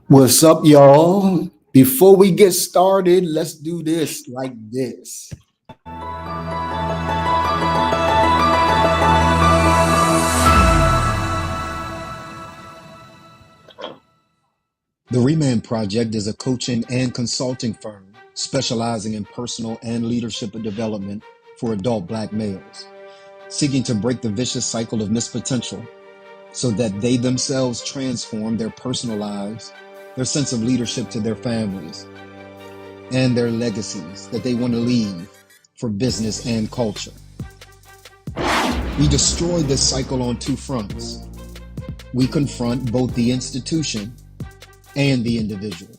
What's up, y'all? Before we get started, let's do this like this. The Remand Project is a coaching and consulting firm specializing in personal and leadership development for adult Black males, seeking to break the vicious cycle of missed potential so that they themselves transform their personal lives, their sense of leadership to their families, and their legacies that they want to leave for business and culture. We destroy this cycle on two fronts. We confront both the institution and the individual.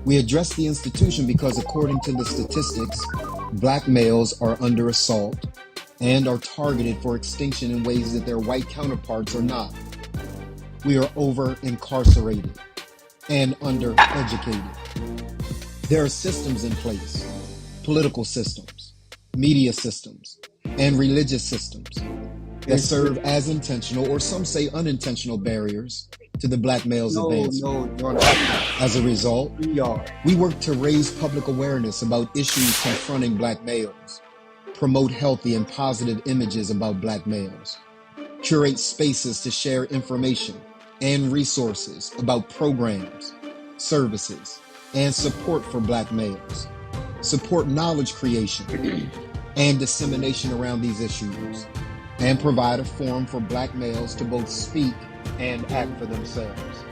We address the institution because, according to the statistics, Black males are under assault and are targeted for extinction in ways that their white counterparts are not. We are over incarcerated and undereducated. There are systems in place, political systems, media systems, and religious systems that serve as intentional, or some say unintentional, barriers to the Black male's advancement. As a result, we work to raise public awareness about issues confronting Black males, promote healthy and positive images about Black males, curate spaces to share information and resources about programs, services, and support for Black males, support knowledge creation and dissemination around these issues, and provide a forum for Black males to both speak and act for themselves.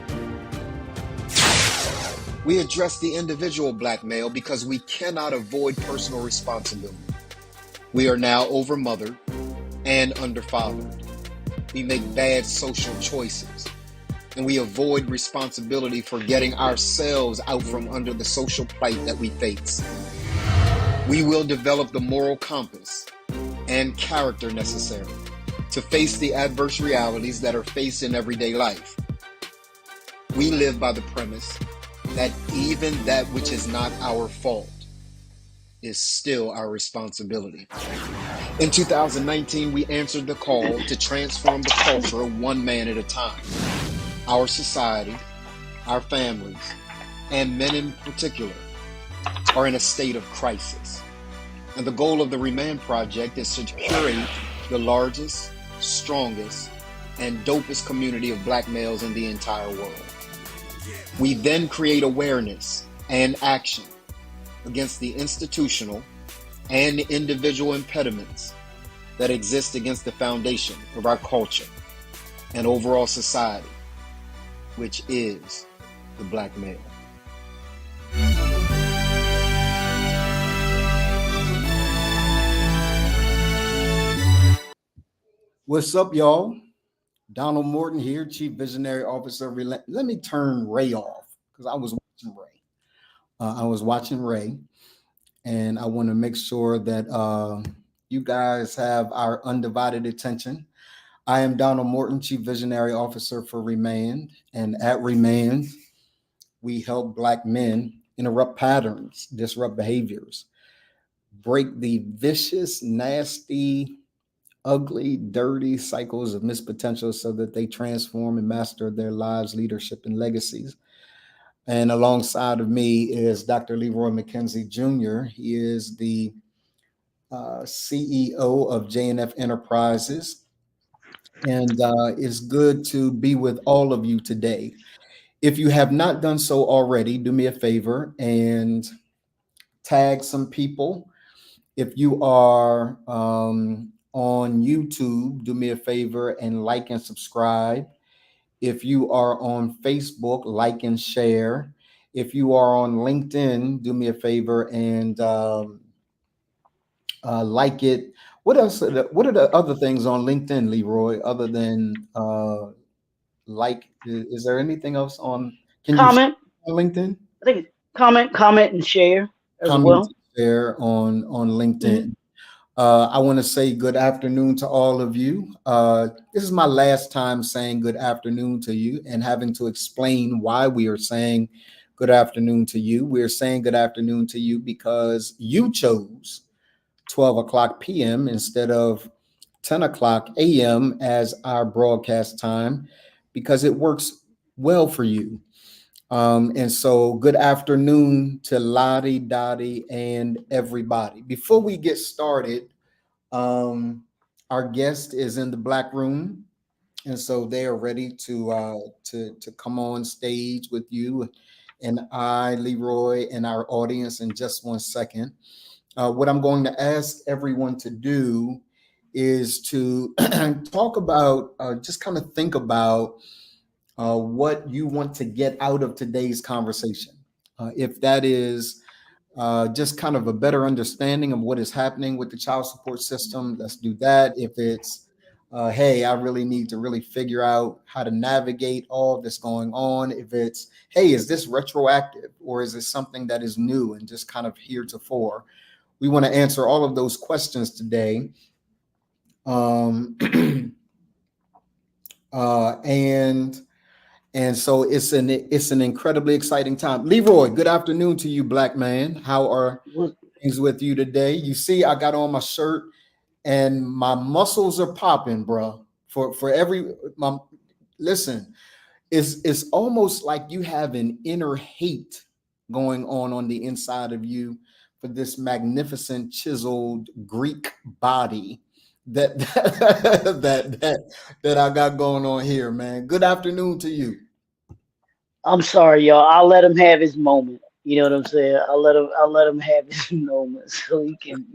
We address the individual Black male because we cannot avoid personal responsibility. We are now overmothered and underfathered. We make bad social choices, and we avoid responsibility for getting ourselves out from under the social plight that we face. We will develop the moral compass and character necessary to face the adverse realities that are faced in everyday life. We live by the premise that even that which is not our fault is still our responsibility. In 2019, we answered the call to transform the culture one man at a time. Our society, our families, and men in particular are in a state of crisis. And the goal of the Remand Project is to curate the largest, strongest, and dopest community of Black males in the entire world. We then create awareness and action against the institutional and individual impediments that exist against the foundation of our culture and overall society, which is the Black male. What's up, y'all? Donald Morton here, Chief Visionary Officer. Let me turn Ray off because I was watching Ray. And I want to make sure that you guys have our undivided attention. I am Donald Morton, Chief Visionary Officer for Remand. And at Remand, we help Black men interrupt patterns, disrupt behaviors, break the vicious, nasty, ugly, dirty cycles of missed potential so that they transform and master their lives, leadership, and legacies. And alongside of me is Dr. Leroy McKenzie Jr. He is the CEO of JNF Enterprises. And it's good to be with all of you today. If you have not done so already, do me a favor and tag some people. If you are on YouTube, do me a favor and like and subscribe. If you are on Facebook, like and share. If you are on LinkedIn, do me a favor and like it. What else? What are the other things on LinkedIn, Leroy, other than like? Is there anything else on? Can comment you share on LinkedIn? I think comment and share as well. Share on LinkedIn. I want to say good afternoon to all of you. This is my last time saying good afternoon to you and having to explain why we are saying good afternoon to you. We're saying good afternoon to you because you chose 12 o'clock p.m. instead of 10 o'clock a.m. as our broadcast time because it works well for you. And so, good afternoon to Lottie, Dottie, and everybody. Before we get started, um, our guest is in the black room, and so they are ready to come on stage with you and I, Leroy, and our audience in just 1 second. What I'm going to ask everyone to do is to talk about, just kind of think about what you want to get out of today's conversation. If that is just kind of a better understanding of what is happening with the child support system, let's do that. If it's, hey, I really need to really figure out how to navigate all that's going on. If it's, hey, is this retroactive or is it something that is new and just kind of heretofore? We want to answer all of those questions today. Um, and so it's an incredibly exciting time. Leroy, good afternoon to you, black man. How are What things with you today? You see, I got on my shirt and my muscles are popping, bro. For every my listen, it's almost like you have an inner hate going on the inside of you for this magnificent chiseled Greek body that that I got going on here, man. Good afternoon to you. I'm sorry, y'all. I'll let him have his moment. You know what I'm saying? I'll let him have his moment so he can,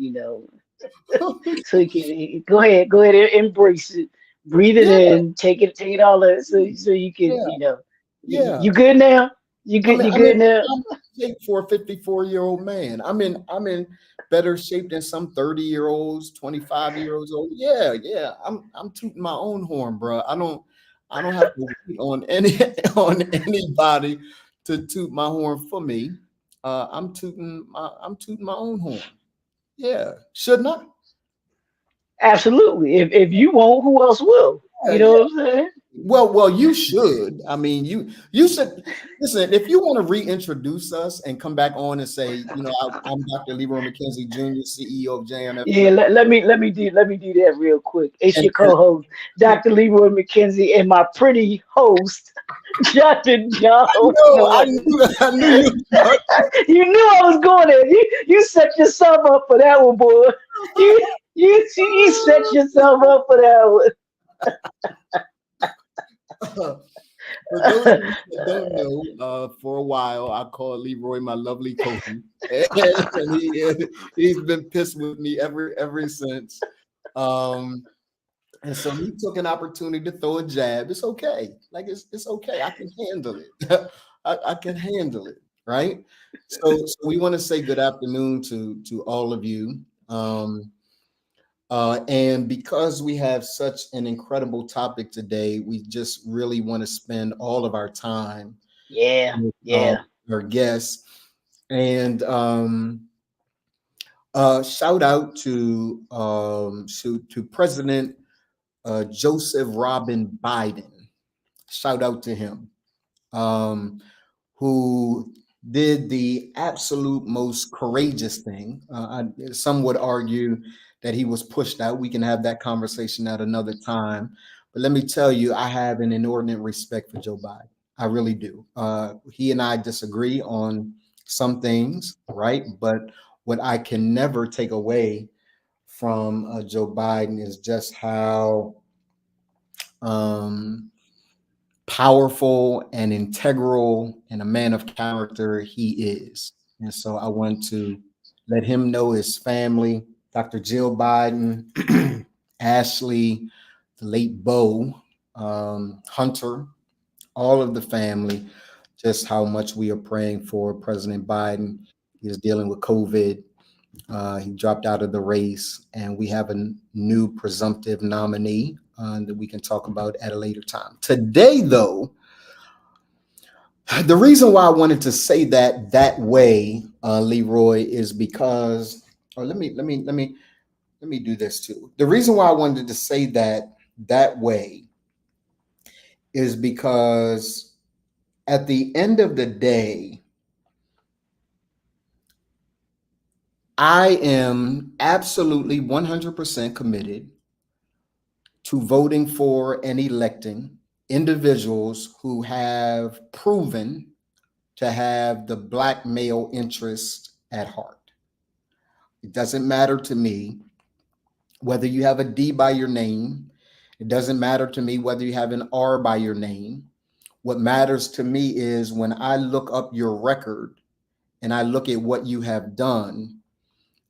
so he can go ahead and embrace it. Breathe it Yeah, in, take it all in so you can, yeah, yeah. you good now? You I mean, good now? I'm in shape for a 54-year-old man. I'm in better shape than some 30-year-olds, 25-year-olds old. Yeah, yeah. I'm tooting my own horn, bro. I don't have to wait on any on anybody to toot my horn for me. I'm tooting my own horn. Yeah, shouldn't I? Absolutely. If you won't, who else will? Yeah, You know yeah. what I'm saying? Well, you should. I mean, you should listen. If you want to reintroduce us and come back on and say, I'm Dr. Leroy McKenzie Jr., CEO of JMFT, Yeah, let me do that real quick. It's and, your co-host, Dr. Leroy McKenzie, and my pretty host, Dr. John I Norton. knew, I knew you. You knew I was going there. You set yourself up for that one, boy. You set yourself up for that For those of you that one. don't know, for a while I called Leroy my lovely Kobe, and he's been pissed with me ever since. Um, And so he took an opportunity to throw a jab. It's okay. Like it's okay. I can handle it. I can handle it. Right. So we want to say good afternoon to all of you. And because we have such an incredible topic today, we just really want to spend all of our time Yeah, with yeah. our guests. And shout out to President Joseph Robin Biden. Shout out to him, um, who did the absolute most courageous thing. Some would argue that he was pushed out. We can have that conversation at another time. But let me tell you, I have an inordinate respect for Joe Biden. I really do. He and I disagree on some things, right? But what I can never take away from Joe Biden is just how um, powerful and integral and a man of character he is. And so I want to let him know, his family, Dr. Jill Biden, Ashley, the late Bo, Hunter, all of the family, just how much we are praying for President Biden. He is dealing with COVID. He dropped out of the race, and we have a new presumptive nominee that we can talk about at a later time. Today, though, the reason why I wanted to say that way, Leroy, is because, or let me do this too. The reason why I wanted to say that way is because at the end of the day, I am absolutely 100% committed to voting for and electing individuals who have proven to have the black male interest at heart. It doesn't matter to me whether you have a D by your name. It doesn't matter to me whether you have an R by your name. What matters to me is when I look up your record and I look at what you have done,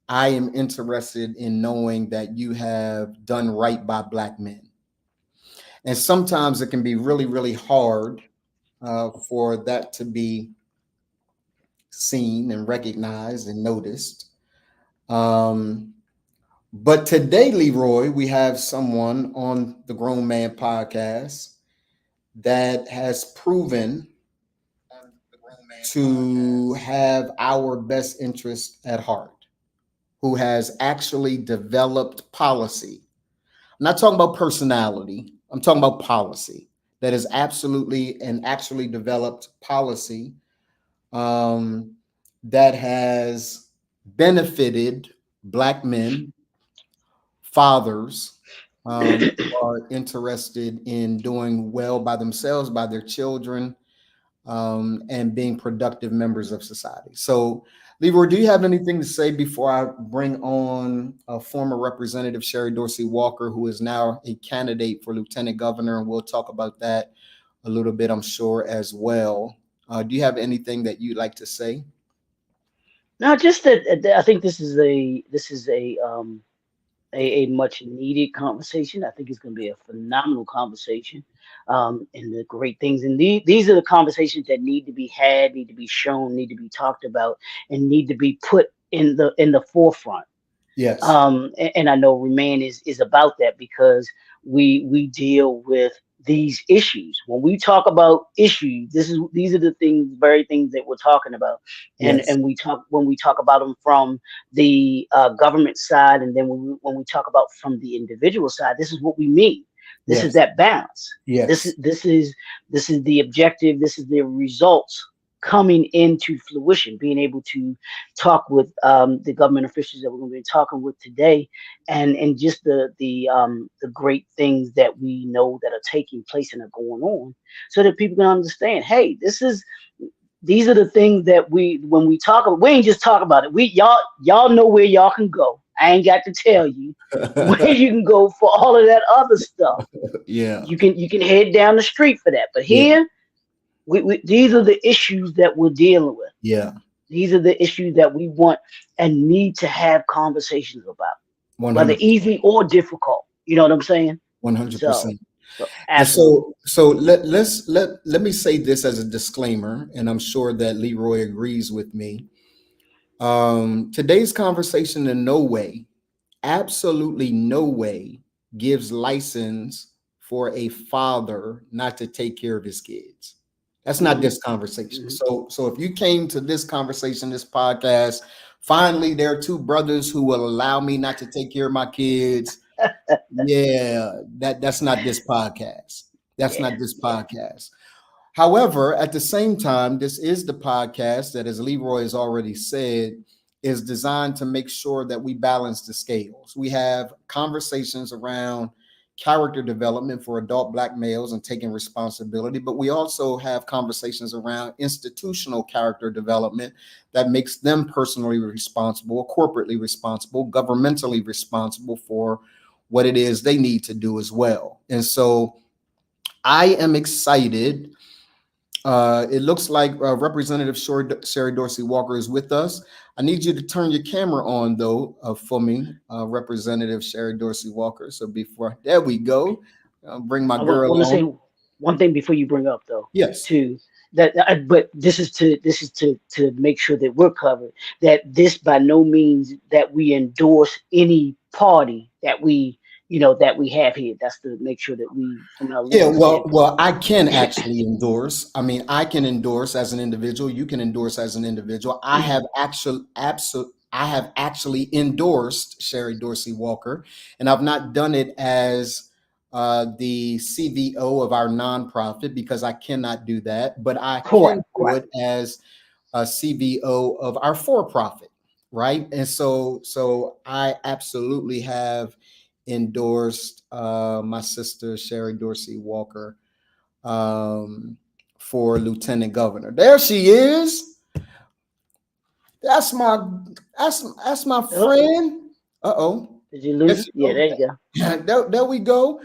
I am interested in knowing that you have done right by black men. And sometimes it can be really, really hard for that to be seen and recognized and noticed. Um, but today, Leroy, we have someone on the Grown Man podcast that has proven to have our best interest at heart, who has actually developed policy. I'm not talking about personality, I'm talking about policy that is absolutely and actually developed policy um, that has benefited black men, fathers who are interested in doing well by themselves, by their children, and being productive members of society. So, Leroy, do you have anything to say before I bring on former Representative Sherry Dorsey Walker, who is now a candidate for Lieutenant Governor? And we'll talk about that a little bit, I'm sure, as well. Do you have anything that you'd like to say? No, just that I think this is a much needed conversation. I think it's going to be a phenomenal conversation, and the great things. And these are the conversations that need to be had, need to be shown, need to be talked about, and need to be put in the forefront. Yes. And I know Remain is about that because we deal with these issues. When we talk about issues, these are the things, very things that we're talking about, Yes. and we talk when we talk about them from the government side, and then when we talk about from the individual side, this is what we mean. This is Yes. that balance. This is Yes. this is this is the objective. This is the results coming into fruition. Being able to talk with the government officials that we're going to be talking with today, and just the great things that we know that are taking place and are going on, so that people can understand. Hey, these are the things that when we talk, we ain't just talk about it. Y'all know where y'all can go. I ain't got to tell you where you can go for all of that other stuff. Yeah. You can head down the street for that. But Yeah. here, these are the issues that we're dealing with. Yeah. These are the issues that we want and need to have conversations about, whether 100. easy or difficult. You know what I'm saying? So, 100%. so And absolutely. so let me say this as a disclaimer, and I'm sure that Leroy agrees with me. Today's conversation in no way, absolutely no way, gives license for a father not to take care of his kids. That's not Hmm. this conversation. Hmm. So if you came to this conversation, this podcast, finally there are two brothers who will allow me not to take care of my kids. Yeah, that's not this podcast. That's Yeah, not this yeah. podcast. However, at the same time, this is the podcast that, as Leroy has already said, is designed to make sure that we balance the scales. We have conversations around character development for adult black males and taking responsibility, but we also have conversations around institutional character development that makes them personally responsible, corporately responsible, governmentally responsible for what it is they need to do as well. And so I am excited. It looks like Representative Sherry Dorsey Walker is with us. I need you to turn your camera on, though, for me, Representative Sherry Dorsey Walker. So before, there we go. I'll bring my I want, girl want to say on. one thing before you bring up though, Yes. too. But this is to make sure that we're covered. That this by no means that we endorse any party that we have here. That's to make sure that we, from a Yeah, legal well, standpoint. I can actually endorse. I mean, I can endorse as an individual. You can endorse as an individual. I have actually endorsed Sherry Dorsey Walker, and I've not done it as the CVO of our nonprofit because I cannot do that, but I Correct, can do correct. it as a CVO of our for-profit, right? And so I absolutely have endorsed my sister Sherry Dorsey Walker um, for lieutenant governor. There she is. That's my that's my Oh, friend. Uh-oh. did you There lose? she Yeah, go. there you go. There we go.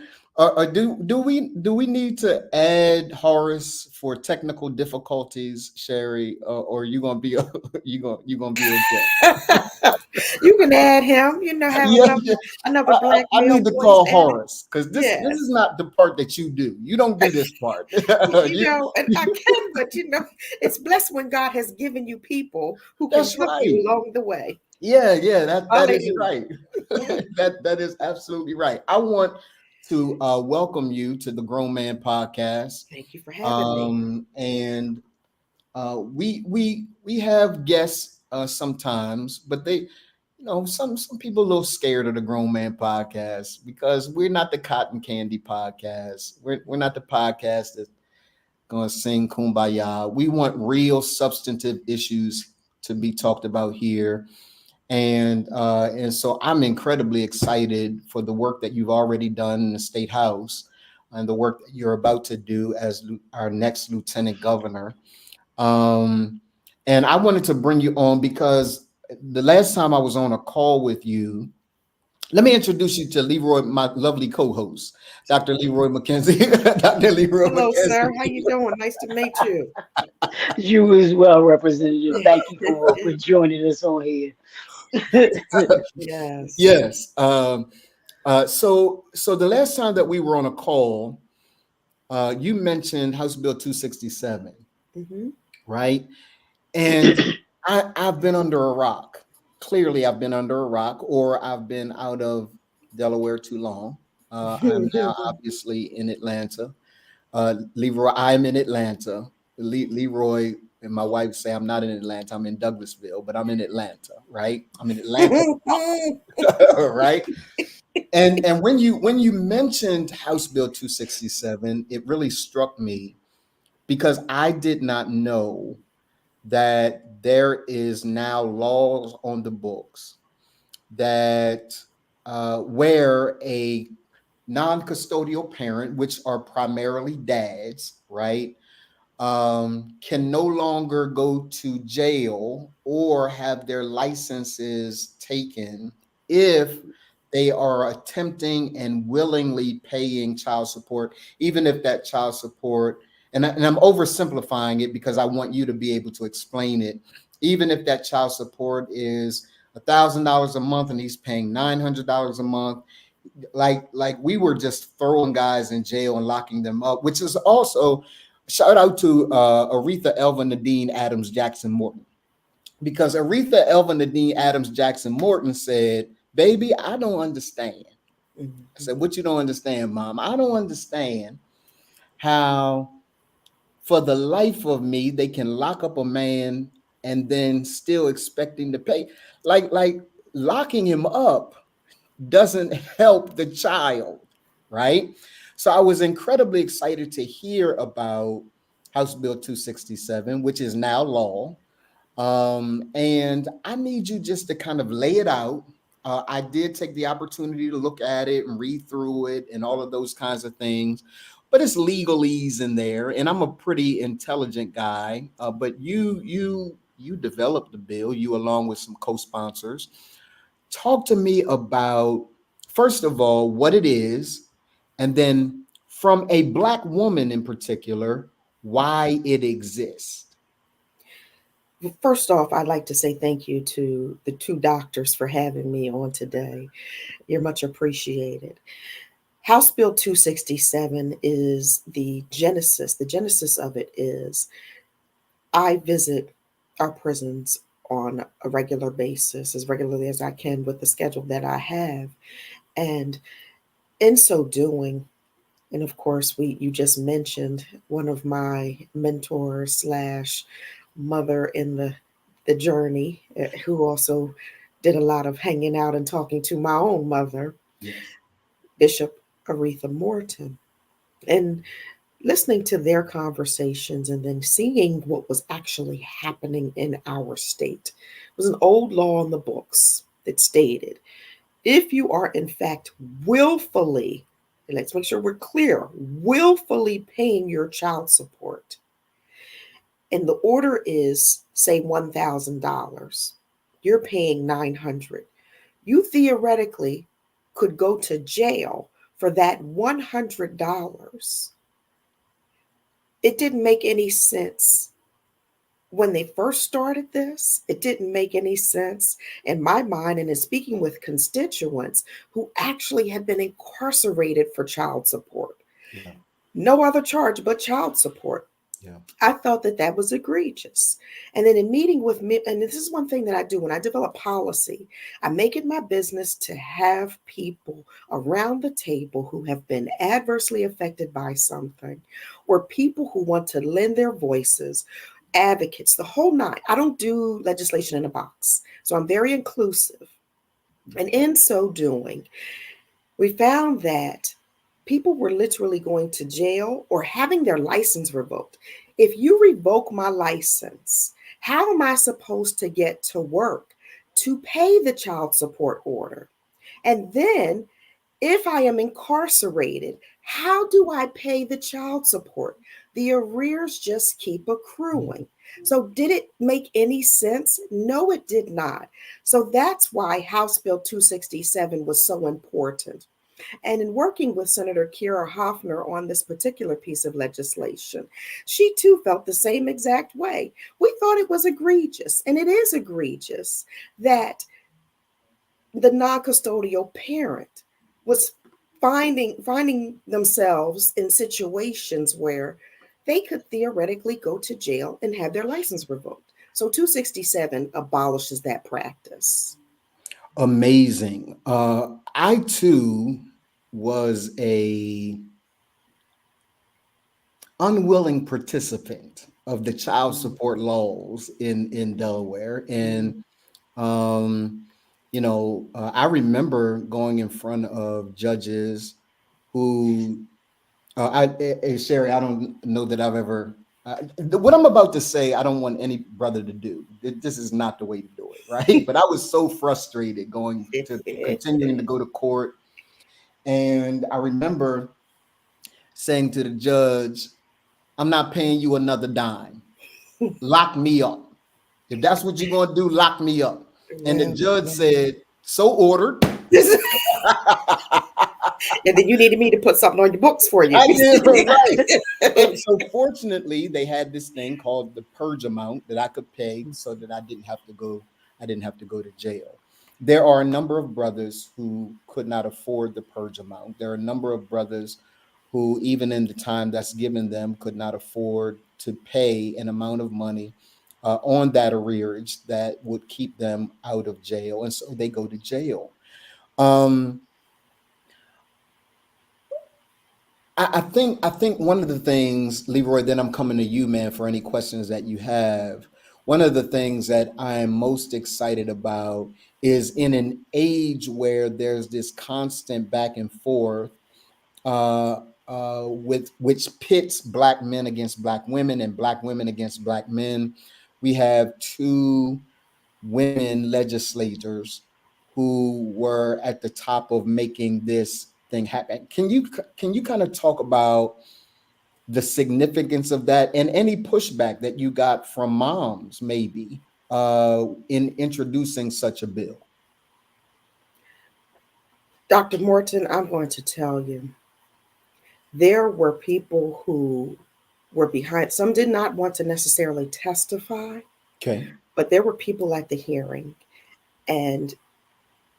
Do we need to add Horace for technical difficulties, Sherry, or you gonna be you gonna be okay? You can add him, have Yeah, another yeah. another black I male need to voice call added. Horace because this Yes. is not the part that you do. You don't do this part. You, And I can, but it's blessed when God has given you people who can that's help you right. along the way. Yeah, that is Hallelujah. right. Yeah. That is absolutely right. I want to welcome you to the Grown Man Podcast. Thank you for having me. And we have guests sometimes, but they, some people a little scared of the Grown Man Podcast because we're not the cotton candy podcast. We're not the podcast that's gonna sing kumbaya. We want real substantive issues to be talked about here. And so I'm incredibly excited for the work that you've already done in the state house and the work that you're about to do as our next lieutenant governor. Um, and I wanted to bring you on because the last time I was on a call with you, let me introduce you to Leroy, my lovely co-host, Dr. Leroy McKenzie. Dr. Leroy Hello, sir. How McKenzie. you doing? Nice to meet you. You as well, Representative. Thank you for joining us on here. Yes. Yes. So the last time that we were on a call, you mentioned House Bill 267, Hmm. right? And I've been under a rock. Clearly, I've been under a rock, or I've been out of Delaware too long. I'm now obviously in Atlanta. Leroy, I'm in Atlanta. Leroy and my wife say I'm not in Atlanta. I'm in Douglasville, but I'm in Atlanta, right? I'm in Atlanta, right? And when you mentioned House Bill 267, it really struck me because I did not know that there is now laws on the books that where a non-custodial parent, which are primarily dads, right, can no longer go to jail or have their licenses taken if they are attempting and willingly paying child support, even if that child support, and I'm oversimplifying it because I want you to be able to explain it, even if that child support is $1,000 a month and he's paying $900 a month, like we were just throwing guys in jail and locking them up, which is also shout out to Aretha Elva Nadine Adams Jackson Morton, because Aretha Elva Nadine Adams Jackson Morton said, "Baby, I don't understand." I said, "What you don't understand, Mom? I don't understand how, for the life of me, they can lock up a man and then still expecting to pay. Like locking him up doesn't help the child, right?" So I was incredibly excited to hear about House Bill 267, which is now law. And I need you just to kind of lay it out. I did take the opportunity to look at it and read through it and all of those kinds of things, but it's legalese in there, and I'm a pretty intelligent guy. But you developed the bill, you along with some co-sponsors. Talk to me about, first of all, what it is, and then from a Black woman in particular, why it exists. First off, I'd like to say thank you to the two doctors for having me on today. You're much appreciated. House Bill 267 is the genesis. The genesis of it is I visit our prisons on a regular basis, as regularly as I can with the schedule that I have. And in so doing, and of course, you just mentioned one of my mentors slash mother in the journey, who also did a lot of hanging out and talking to my own mother, Yes. Bishop Aretha Morton. And listening to their conversations and then seeing what was actually happening in our state. It was an old law in the books that stated if you are in fact willfully, and let's make sure we're clear, willfully paying your child support, and the order is, say, $1,000, you're paying $900. You theoretically could go to jail for that $100. It didn't make any sense when they first started this. It didn't make any sense in my mind, and in speaking with constituents who actually had been incarcerated for child support. Yeah. No other charge but child support. Yeah. I thought that that was egregious. And then in meeting with me, and this is one thing that I do when I develop policy, I make it my business to have people around the table who have been adversely affected by something, or people who want to lend their voices, advocates, the whole nine. I don't do legislation in a box. So I'm very inclusive. And in so doing, we found that people were literally going to jail or having their license revoked. If you revoke my license, how am I supposed to get to work to pay the child support order? And then, if I am incarcerated, how do I pay the child support? The arrears just keep accruing. So, did it make any sense? No, it did not. So, that's why House Bill 267 was so important. And in working with Senator Kira Hoffner on this particular piece of legislation, she too felt the same exact way. We thought it was egregious, and it is egregious that the non-custodial parent was finding themselves in situations where they could theoretically go to jail and have their license revoked. So 267 abolishes that practice. Amazing. I too was a unwilling participant of the child support laws in Delaware, and I remember going in front of judges who, Sherry, I don't know that I've ever. What I'm about to say, I don't want any brother to do. This is not the way to do it, right? But I was so frustrated continuing to go to court, and I remember saying to the judge, "I'm not paying you another dime. Lock me up. If that's what you're going to do, lock me up." And the judge said, "So ordered." And then you needed me to put something on your books for you. I did, right. So fortunately, they had this thing called the purge amount that I could pay, so that I didn't have to go to jail. There are a number of brothers who could not afford the purge amount. There are a number of brothers who, even in the time that's given them, could not afford to pay an amount of money on that arrearage that would keep them out of jail, and so they go to jail. I think one of the things, Leroy, then I'm coming to you, man, for any questions that you have. One of the things that I'm most excited about is, in an age where there's this constant back and forth with which pits Black men against Black women and Black women against Black men. We have two women legislators who were at the top of making this thing happen. Can you kind of talk about the significance of that and any pushback that you got from moms, maybe, in introducing such a bill? Dr. Morton, I'm going to tell you, there were people who were behind. Some did not want to necessarily testify. Okay. But there were people at the hearing, and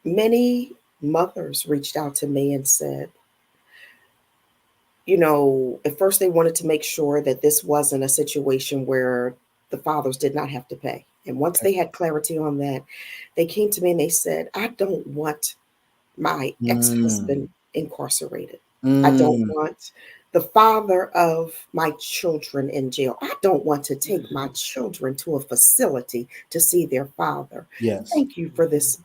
many mothers reached out to me and said, at first they wanted to make sure that this wasn't a situation where the fathers did not have to pay. And once they had clarity on that, they came to me and they said, "I don't want my ex-husband incarcerated. I don't want the father of my children in jail. I don't want to take my children to a facility to see their father. Yes. Thank you for this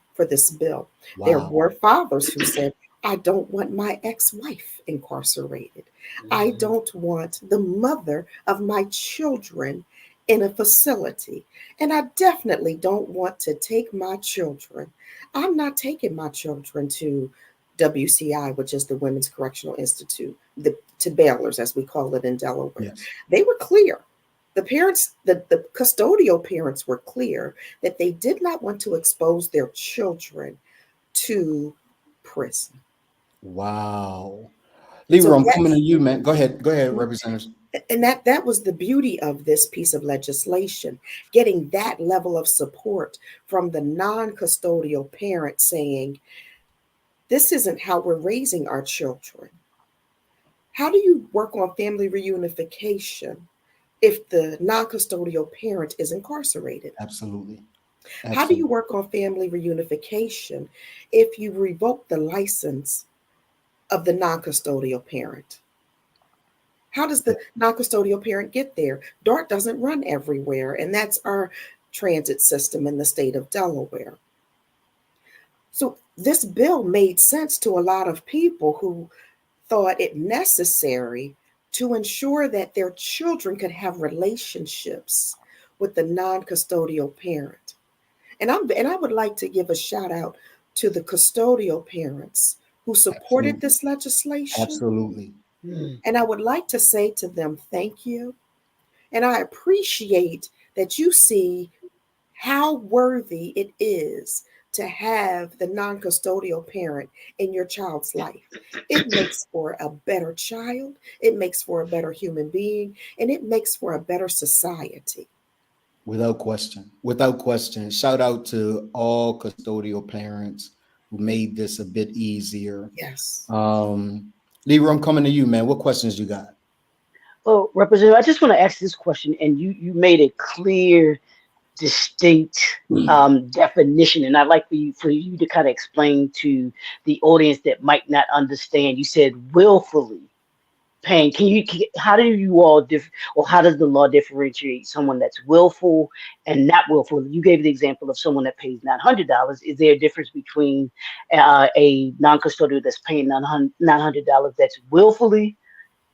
bill." Wow. There were fathers who said, "I don't want my ex-wife incarcerated. I don't want the mother of my children in a facility. And I definitely don't want to take my children. I'm not taking my children to WCI, which is the Women's Correctional Institute, to bailers, as we call it in Delaware." Yes. They were clear. The parents, the custodial parents were clear that they did not want to expose their children to prison. Wow. So Leroy, I'm coming to that's you, man. Go ahead, Representative. and that was the beauty of this piece of legislation, getting that level of support from the non-custodial parent saying, this isn't how we're raising our children. How do you work on family reunification if the non-custodial parent is incarcerated? Absolutely. How do you Absolutely. work on family reunification if you revoke the license of the non-custodial parent? How does the non-custodial parent get there? DART doesn't run everywhere, and that's our transit system in the state of Delaware. So this bill made sense to a lot of people who thought it necessary to ensure that their children could have relationships with the non-custodial parent. And I would like to give a shout out to the custodial parents who supported Absolutely. this legislation. Absolutely. And I would like to say to them, thank you. And I appreciate that you see how worthy it is to have the non custodial parent in your child's life. It makes for a better child, it makes for a better human being, and it makes for a better society. Without question. Without question. Shout out to all custodial parents who made this a bit easier. Yes. Leroy, I'm coming to you, man. What questions you got? Well, Representative, I just want to ask this question, and you made it clear, distinct definition, and I'd like for you to kind of explain to the audience that might not understand. You said willfully paying. How do you all or how does the law differentiate someone that's willful and not willful? You gave the example of someone that pays $900. Is there a difference between a non-custodial that's paying $900 that's willfully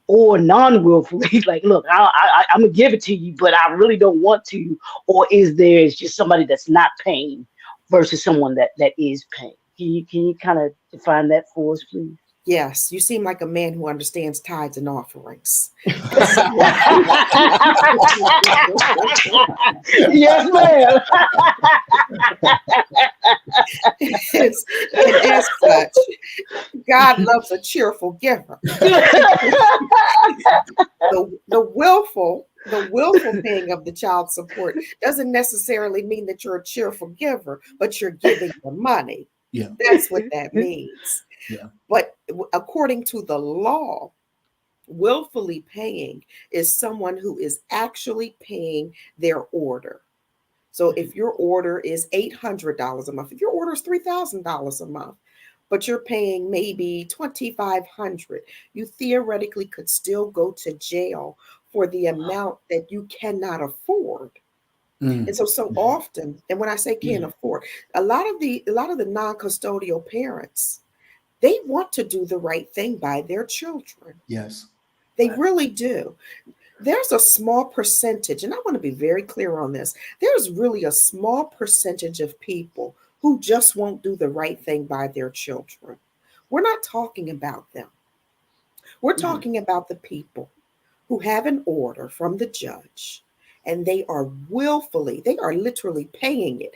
or non-willfully? Like, look, I'm gonna give it to you, but I really don't want to. Or is there just somebody that's not paying versus someone that is paying? Can you kind of define that for us, please? Yes, you seem like a man who understands tithes and offerings. Yes, ma'am. And as such, God loves a cheerful giver. The willful paying of the child support doesn't necessarily mean that you're a cheerful giver, but you're giving the money. Yeah. That's what that means. Yeah. But according to the law, willfully paying is someone who is actually paying their order. So if your order is $800 a month, if your order is $3,000 a month, but you're paying maybe $2,500, you theoretically could still go to jail for the amount that you cannot afford. And so often, and when I say can't afford, a lot of the non-custodial parents, they want to do the right thing by their children. Yes. They really do. There's a small percentage, and I want to be very clear on this. There's really a small percentage of people who just won't do the right thing by their children. We're not talking about them. We're talking about the people who have an order from the judge and they are literally paying it.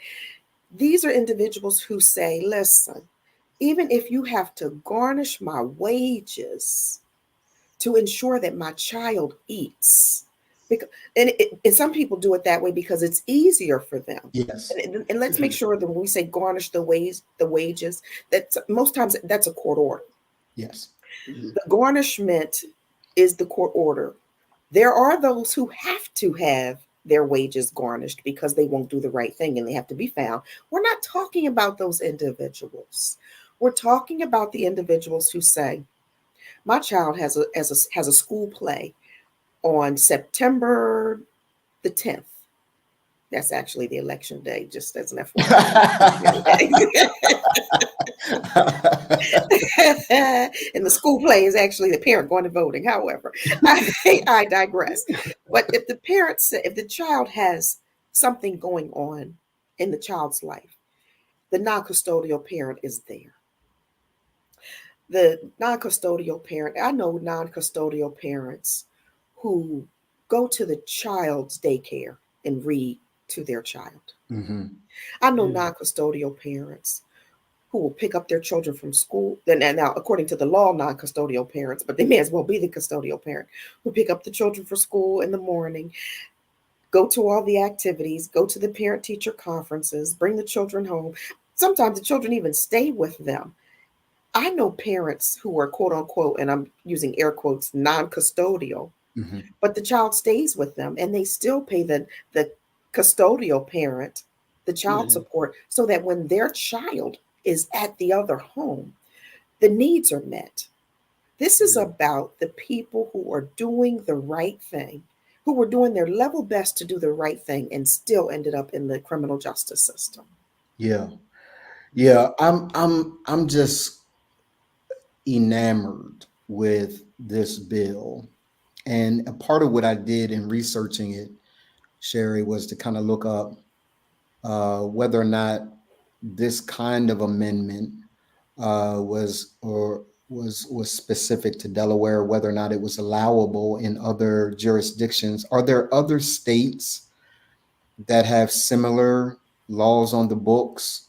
These are individuals who say, listen, even if you have to garnish my wages to ensure that my child eats, and some people do it that way because it's easier for them. Yes. And let's make sure that when we say garnish the wages, that most times that's a court order. Yes. The garnishment is the court order. There are those who have to have their wages garnished because they won't do the right thing and they have to be found. We're not talking about those individuals. We're talking about the individuals who say, my child has a school play on September the 10th. That's actually the election day, just as an FYI. And the school play is actually the parent going to voting. However, I digress. But if the child has something going on in the child's life, the non-custodial parent is there. The non-custodial parent, I know non-custodial parents who go to the child's daycare and read to their child. Mm-hmm. I know non-custodial parents who will pick up their children from school. Now, according to the law, non-custodial parents, but they may as well be the custodial parent, who pick up the children for school in the morning, go to all the activities, go to the parent-teacher conferences, bring the children home. Sometimes the children even stay with them. I know parents who are quote unquote, and I'm using air quotes, non-custodial, Mm-hmm. but the child stays with them and they still pay the custodial parent the child support so that when their child is at the other home, the needs are met. This is about the people who are doing the right thing, who were doing their level best to do the right thing and still ended up in the criminal justice system. Yeah. Yeah. I'm just enamored with this bill. And a part of what I did in researching it, Sherry, was to kind of look up whether or not this kind of amendment was specific to Delaware, whether or not it was allowable in other jurisdictions. Are there other states that have similar laws on the books?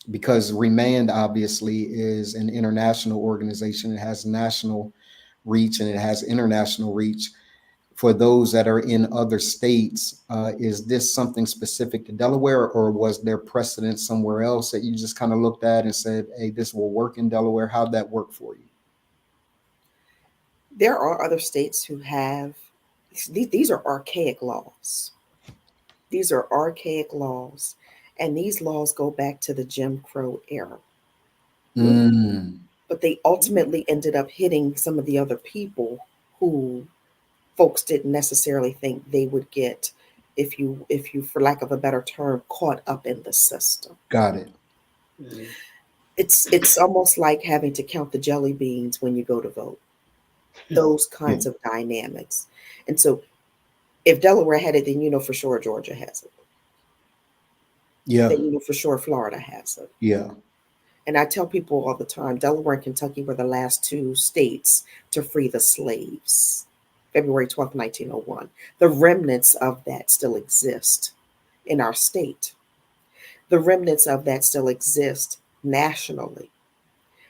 Because Remand obviously is an international organization. It has national reach and it has international reach. For those that are in other states, is this something specific to Delaware, or was there precedent somewhere else that you just kind of looked at and said, hey, this will work in Delaware? How'd that work for you? There are other states who have, these are archaic laws. These are archaic laws. And these laws go back to the Jim Crow era. Mm, But they ultimately ended up hitting some of the other people who folks didn't necessarily think they would get if you for lack of a better term caught up in the system. got it. It's almost like having to count the jelly beans when you go to vote. Those Yeah. kinds of dynamics. And so if Delaware had it, then you know for sure Georgia has it. Yeah. Then you know for sure Florida has it. Yeah. And I tell people all the time, Delaware and Kentucky were the last two states to free the slaves. February 12th, 1901. The remnants of that still exist in our state. The remnants of that still exist nationally.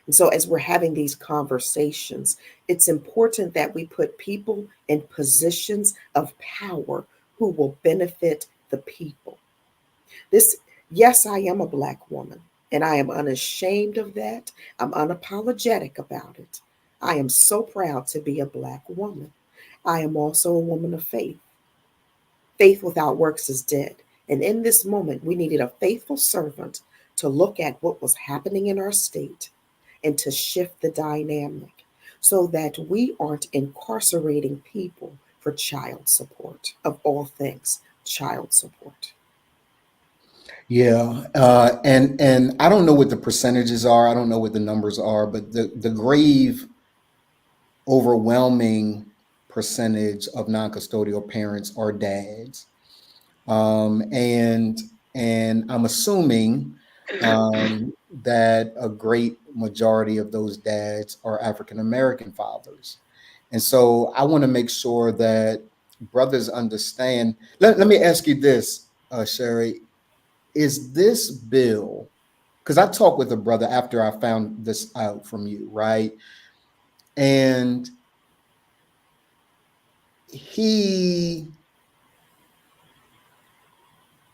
And so, as we're having these conversations, it's important that we put people in positions of power who will benefit the people. This, yes, I am a Black woman, and I am unashamed of that. I'm unapologetic about it. I am so proud to be a Black woman. I am also a woman of faith. Faith without works is dead. And in this moment, we needed a faithful servant to look at what was happening in our state and to shift the dynamic so that we aren't incarcerating people for child support, of all things, child support. Yeah. And I don't know what the percentages are. I don't know what the numbers are, but the grave overwhelming percentage of non-custodial parents are dads. Um, and and I'm assuming that a great majority of those dads are African American fathers. And so I want to make sure that brothers understand. Let me ask you this, Sherry. Is this bill, because I talked with a brother after I found this out from you, right? And he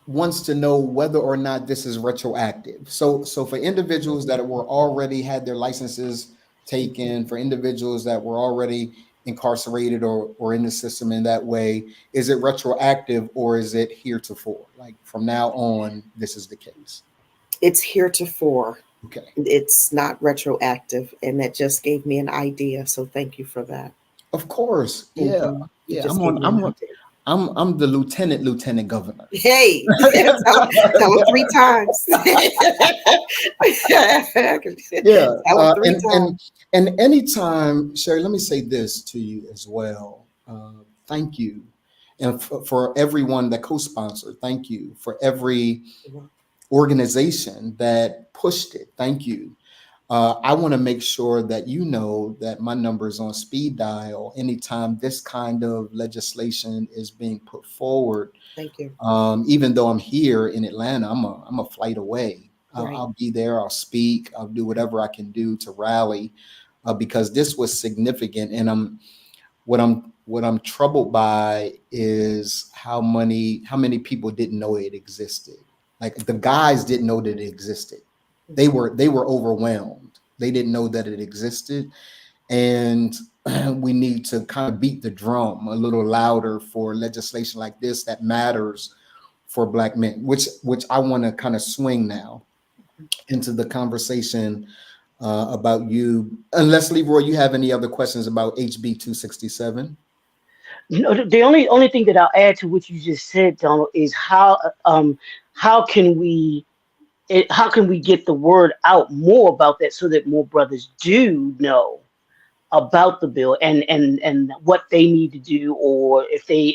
wants to know whether or not this is retroactive. So for individuals that were already had their licenses taken, for individuals that were already incarcerated or in the system in that way, is it retroactive or is it heretofore? Like from now on, this is the case. It's heretofore. Okay. It's not retroactive. And that just gave me an idea. So thank you for that. Of course. Yeah. Mhm. It Yeah. just gave me an idea. I'm the lieutenant governor. Hey, tell him 3 times. Yeah. Tell him three times. And anytime, Sherry, let me say this to you as well. Thank you. And for everyone that co-sponsored, thank you. For every organization that pushed it, thank you. I want to make sure that you know that my number is on speed dial anytime this kind of legislation is being put forward. Thank you. Even though I'm here in Atlanta, I'm a flight away. Right. I'll be there. I'll speak. I'll do whatever I can do to rally, because this was significant. And what I'm troubled by is how many people didn't know it existed. Like the guys didn't know that it existed. They were overwhelmed. They didn't know that it existed, and we need to kind of beat the drum a little louder for legislation like this that matters for Black men. Which I want to kind of swing now into the conversation about you. Unless Leroy, you have any other questions about HB 267? The only thing that I'll add to what you just said, Donald, is how can how can we get the word out more about that so that more brothers do know about the bill and what they need to do, or if they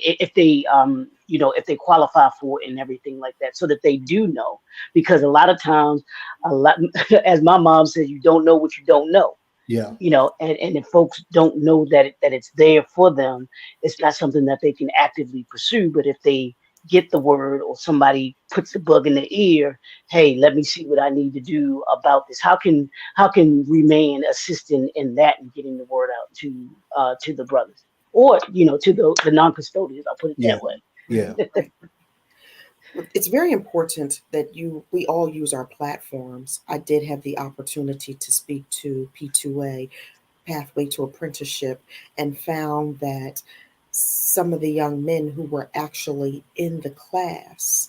qualify for it and everything like that, so that they do know. Because a lot of times, a lot as my mom says, you don't know what you don't know. Yeah, And if folks don't know that it's there for them, it's not something that they can actively pursue. But if they get the word, or somebody puts the bug in their ear, hey, let me see what I need to do about this. How can remain assisting in that and getting the word out to the brothers, or to the non-custodians, I'll put it yeah, that way. yeah, Right. It's very important that we all use our platforms. I did have the opportunity to speak to P2A, Pathway to Apprenticeship, and found that some of the young men who were actually in the class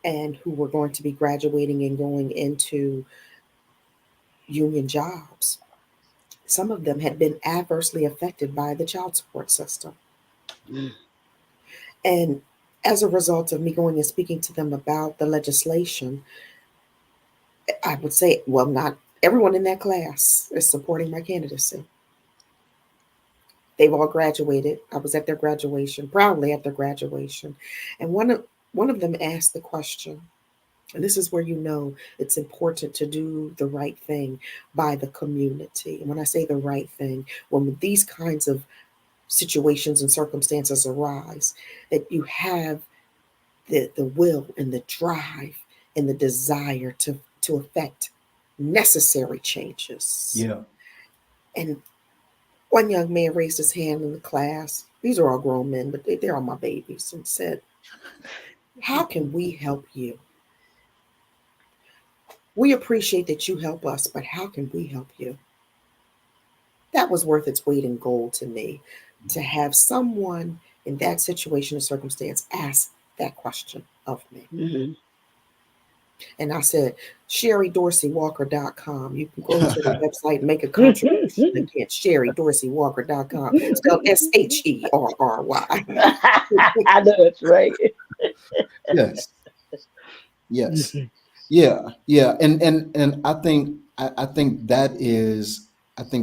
and who were going to be graduating and going into union jobs, some of them had been adversely affected by the child support system. Mm. And as a result of me going and speaking to them about the legislation, I would say, well, not everyone in that class is supporting my candidacy. They've all graduated. I was at their graduation, proudly at their graduation. And one of them asked the question, and this is where it's important to do the right thing by the community. And when I say the right thing, when these kinds of situations and circumstances arise, that you have the will and the drive and the desire to effect necessary changes. yeah. And one young man raised his hand in the class. These are all grown men, but they're all my babies, and said, how can we help you? We appreciate that you help us, but how can we help you? That was worth its weight in gold to me, to have someone in that situation or circumstance ask that question of me. Mhm. And I said, SherryDorseyWalker.com. You can go to the website and make a contribution against SherryDorseyWalker.com. Spelled SHERRY. I know that's right. Yes, yes, yeah, yeah. And I think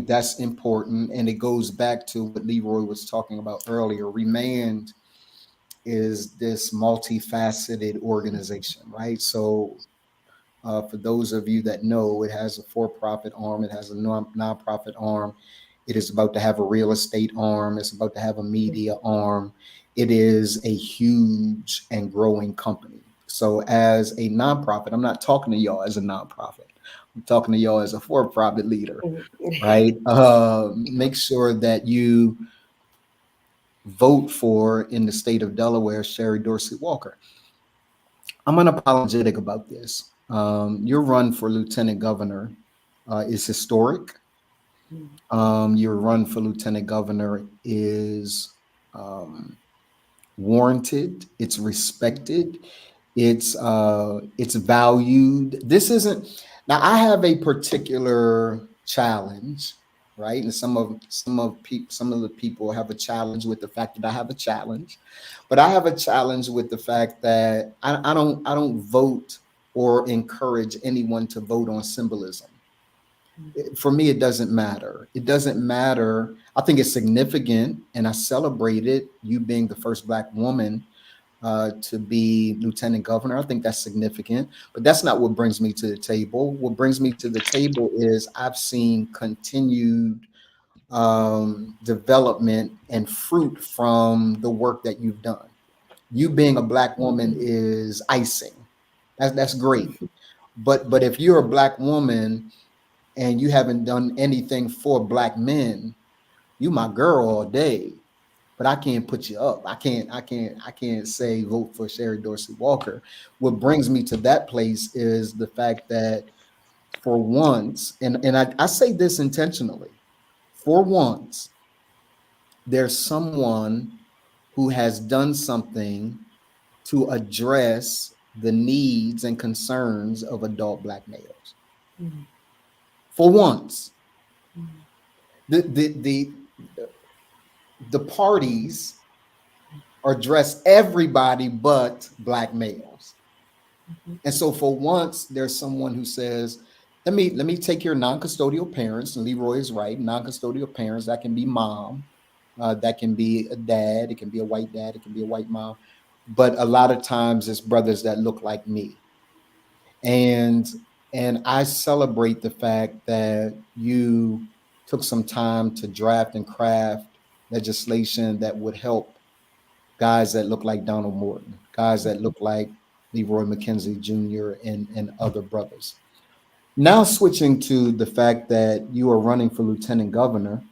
that's important, and it goes back to what Leroy was talking about earlier. Remand is this multifaceted organization, right? So for those of you that know, it has a for-profit arm, it has a non-profit arm. It is about to have a real estate arm. It's about to have a media arm. It is a huge and growing company. So as a nonprofit, I'm not talking to y'all as a nonprofit. I'm talking to y'all as a for-profit leader, right? Make sure that you vote for, in the state of Delaware, Sherry Dorsey Walker. I'm unapologetic about this. Your run for lieutenant governor is historic. Your run for lieutenant governor is warranted. It's respected. It's valued. This isn't now. I have a particular challenge, right? And some of the people have a challenge with the fact that I have a challenge, but I have a challenge with the fact that I don't vote or encourage anyone to vote on symbolism. For me, it doesn't matter. It doesn't matter. I think it's significant, and I celebrated you being the first Black woman to be lieutenant governor. I think that's significant, but that's not what brings me to the table. What brings me to the table is I've seen continued development and fruit from the work that you've done. You being a black woman is icing. That's great. But if you're a black woman and you haven't done anything for black men, you my girl all day, but I can't put you up. I can't say vote for Sherry Dorsey Walker. What brings me to that place is the fact that for once, and I say this intentionally, for once, there's someone who has done something to address the needs and concerns of adult black males. Mm. For once, Mm. the parties address everybody but black males. Mhm. And so for once, there's someone who says, let me take your non-custodial parents, and Leroy is right, non-custodial parents, that can be mom, that can be a dad, it can be a white dad, it can be a white mom. But a lot of times it's brothers that look like me. And I celebrate the fact that you took some time to draft and craft legislation that would help guys that look like Donald Morton, guys that look like Leroy McKenzie Jr. and other brothers. Now, switching to the fact that you are running for lieutenant governor,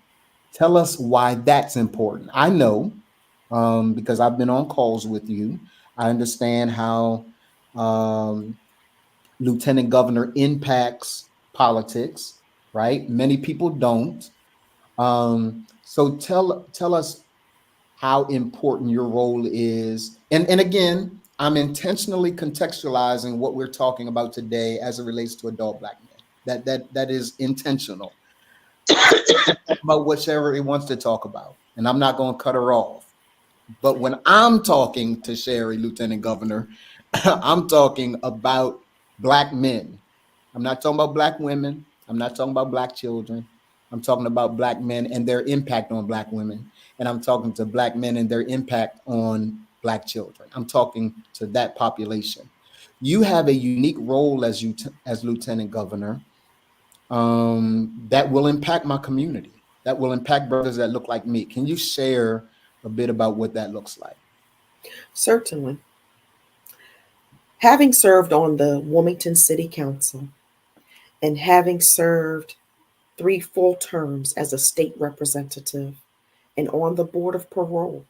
tell us why that's important. I know, because I've been on calls with you. I understand how um, lieutenant governor impacts politics, right? Many people don't. So tell us how important your role is. And again, I'm intentionally contextualizing what we're talking about today as it relates to adult black men. That is intentional. Talk about whatever he wants to talk about, and I'm not going to cut her off. But when I'm talking to Sherry, Lieutenant Governor, I'm talking about black men. I'm not talking about black women. I'm not talking about black children. I'm talking about black men and their impact on black women. And I'm talking to black men and their impact on black children. I'm talking to that population. You have a unique role as as Lieutenant Governor, that will impact my community, that will impact brothers that look like me. Can you share a bit about what that looks like? Certainly. Having served on the Wilmington City Council and having served 3 full terms as a state representative and on the Board of Parole,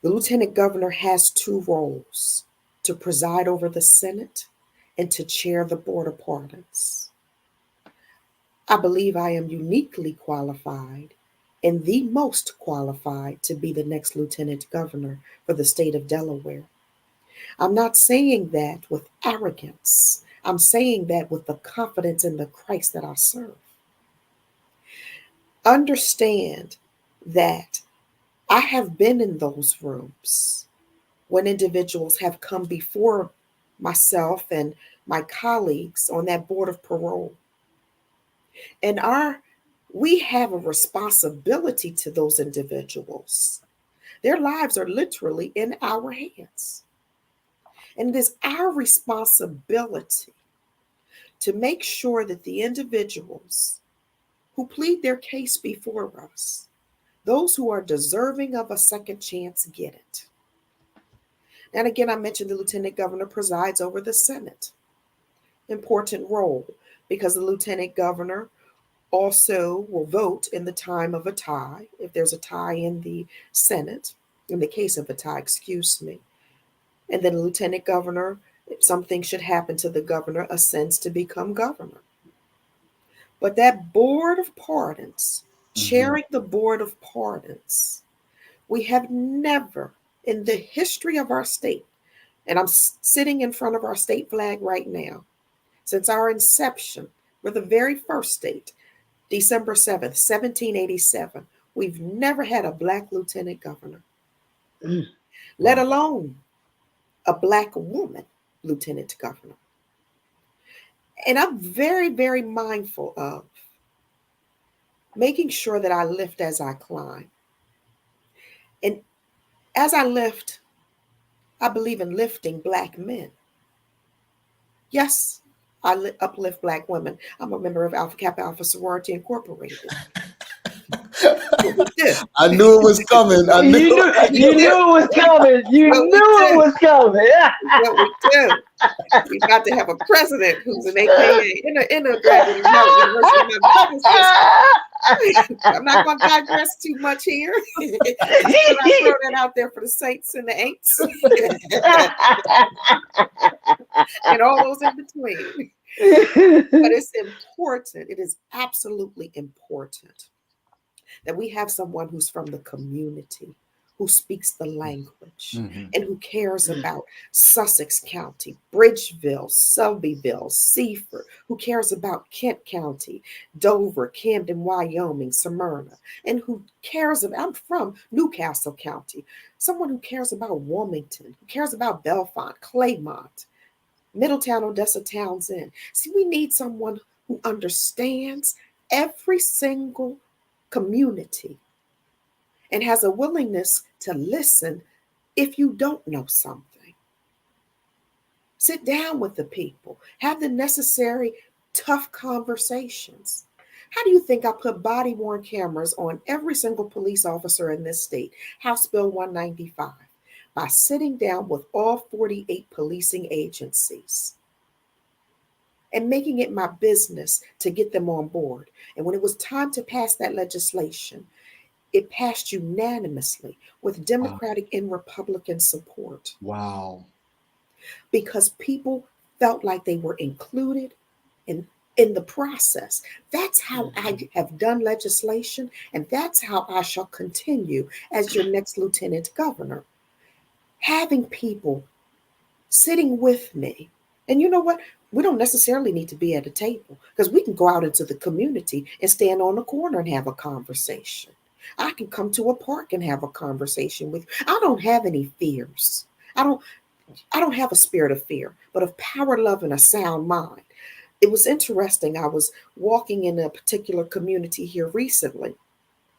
the Lieutenant Governor has 2 roles: to preside over the Senate and to chair the Board of Pardons. I believe I am uniquely qualified and the most qualified to be the next Lieutenant Governor for the state of Delaware. I'm not saying that with arrogance. I'm saying that with the confidence in the Christ that I serve. Understand that I have been in those rooms when individuals have come before myself and my colleagues on that Board of Parole. And we have a responsibility to those individuals. Their lives are literally in our hands. And it is our responsibility to make sure that the individuals who plead their case before us, those who are deserving of a second chance, get it. And again, I mentioned the Lieutenant Governor presides over the Senate. Important role, because the Lieutenant Governor also will vote in the time of a tie, if there's a tie in the Senate, in the case of a tie, excuse me. And then the Lieutenant Governor, if something should happen to the governor, ascends to become governor. But that Board of Pardons, Mhm. chairing the Board of Pardons, we have never in the history of our state, and I'm sitting in front of our state flag right now, since our inception, we're the very first state, December 7th, 1787, we've never had a black lieutenant governor, let Wow. alone a black woman lieutenant governor. And I'm very, very mindful of making sure that I lift as I climb. And as I lift, I believe in lifting Black men. Yes, I uplift Black women. I'm a member of Alpha Kappa Alpha Sorority Incorporated. What we do. I knew it was coming. I knew. I knew You knew it was coming. You What we knew it do. was coming. What we do. We got to have a president who's an AKA in a graduate of Howard University. My brother says, I'm not going to digress too much here. But I throw that out there for the saints and the ain'ts and all those in between. But it's important. It is absolutely important that we have someone who's from the community, who speaks the language, and who cares about Sussex County, Bridgeville, Selbyville, Seaford, who cares about Kent County, Dover, Camden, Wyoming, Smyrna, and who cares about, I'm from Newcastle County, someone who cares about Wilmington, who cares about Belfont, Claymont, Middletown, Odessa, Townsend. See, we need someone who understands every single community and has a willingness to listen if you don't know something. Sit down with the people, have the necessary tough conversations. How do you think I put body-worn cameras on every single police officer in this state? House Bill 195. By sitting down with all 48 policing agencies and making it my business to get them on board. And when it was time to pass that legislation, it passed unanimously with Democratic and Republican support. Wow. Because people felt like they were included in the process. That's how I have done legislation, and that's how I shall continue as your next lieutenant governor. Having people sitting with me. And you know what? We don't necessarily need to be at a table, because we can go out into the community and stand on the corner and have a conversation. I can come to a park and have a conversation with you. I don't have any fears. I don't have a spirit of fear, but of power, love, and a sound mind. It was interesting. I was walking in a particular community here recently,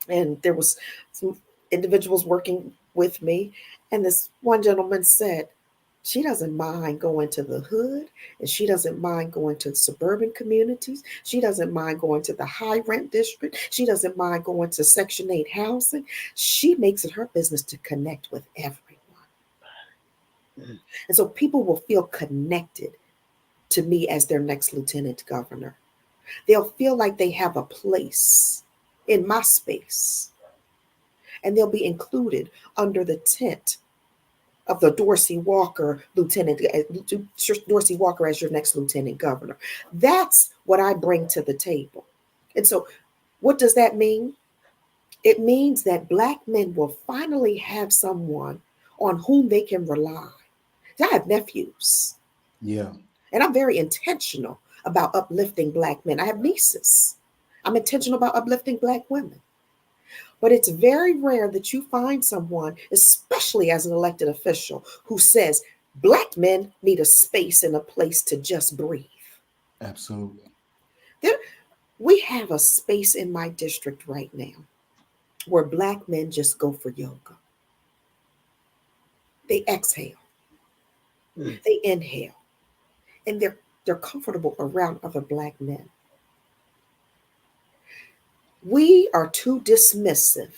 and there was some individuals working with me, and this one gentleman said, she doesn't mind going to the hood, and she doesn't mind going to suburban communities. She doesn't mind going to the high rent district. She doesn't mind going to Section 8 housing. She makes it her business to connect with everyone. And so people will feel connected to me as their next lieutenant governor. They'll feel like they have a place in my space, and they'll be included under the tent of the Dorsey Walker Dorsey Walker as your next lieutenant governor. That's what I bring to the table. And so what does that mean? It means that Black men will finally have someone on whom they can rely. I have nephews. Yeah. And I'm very intentional about uplifting Black men. I have nieces. I'm intentional about uplifting Black women. But it's very rare that you find someone, especially as an elected official, who says Black men need a space and a place to just breathe. Absolutely. We have a space in my district right now where Black men just go for yoga. They exhale, they inhale, and they're comfortable around other Black men. We are too dismissive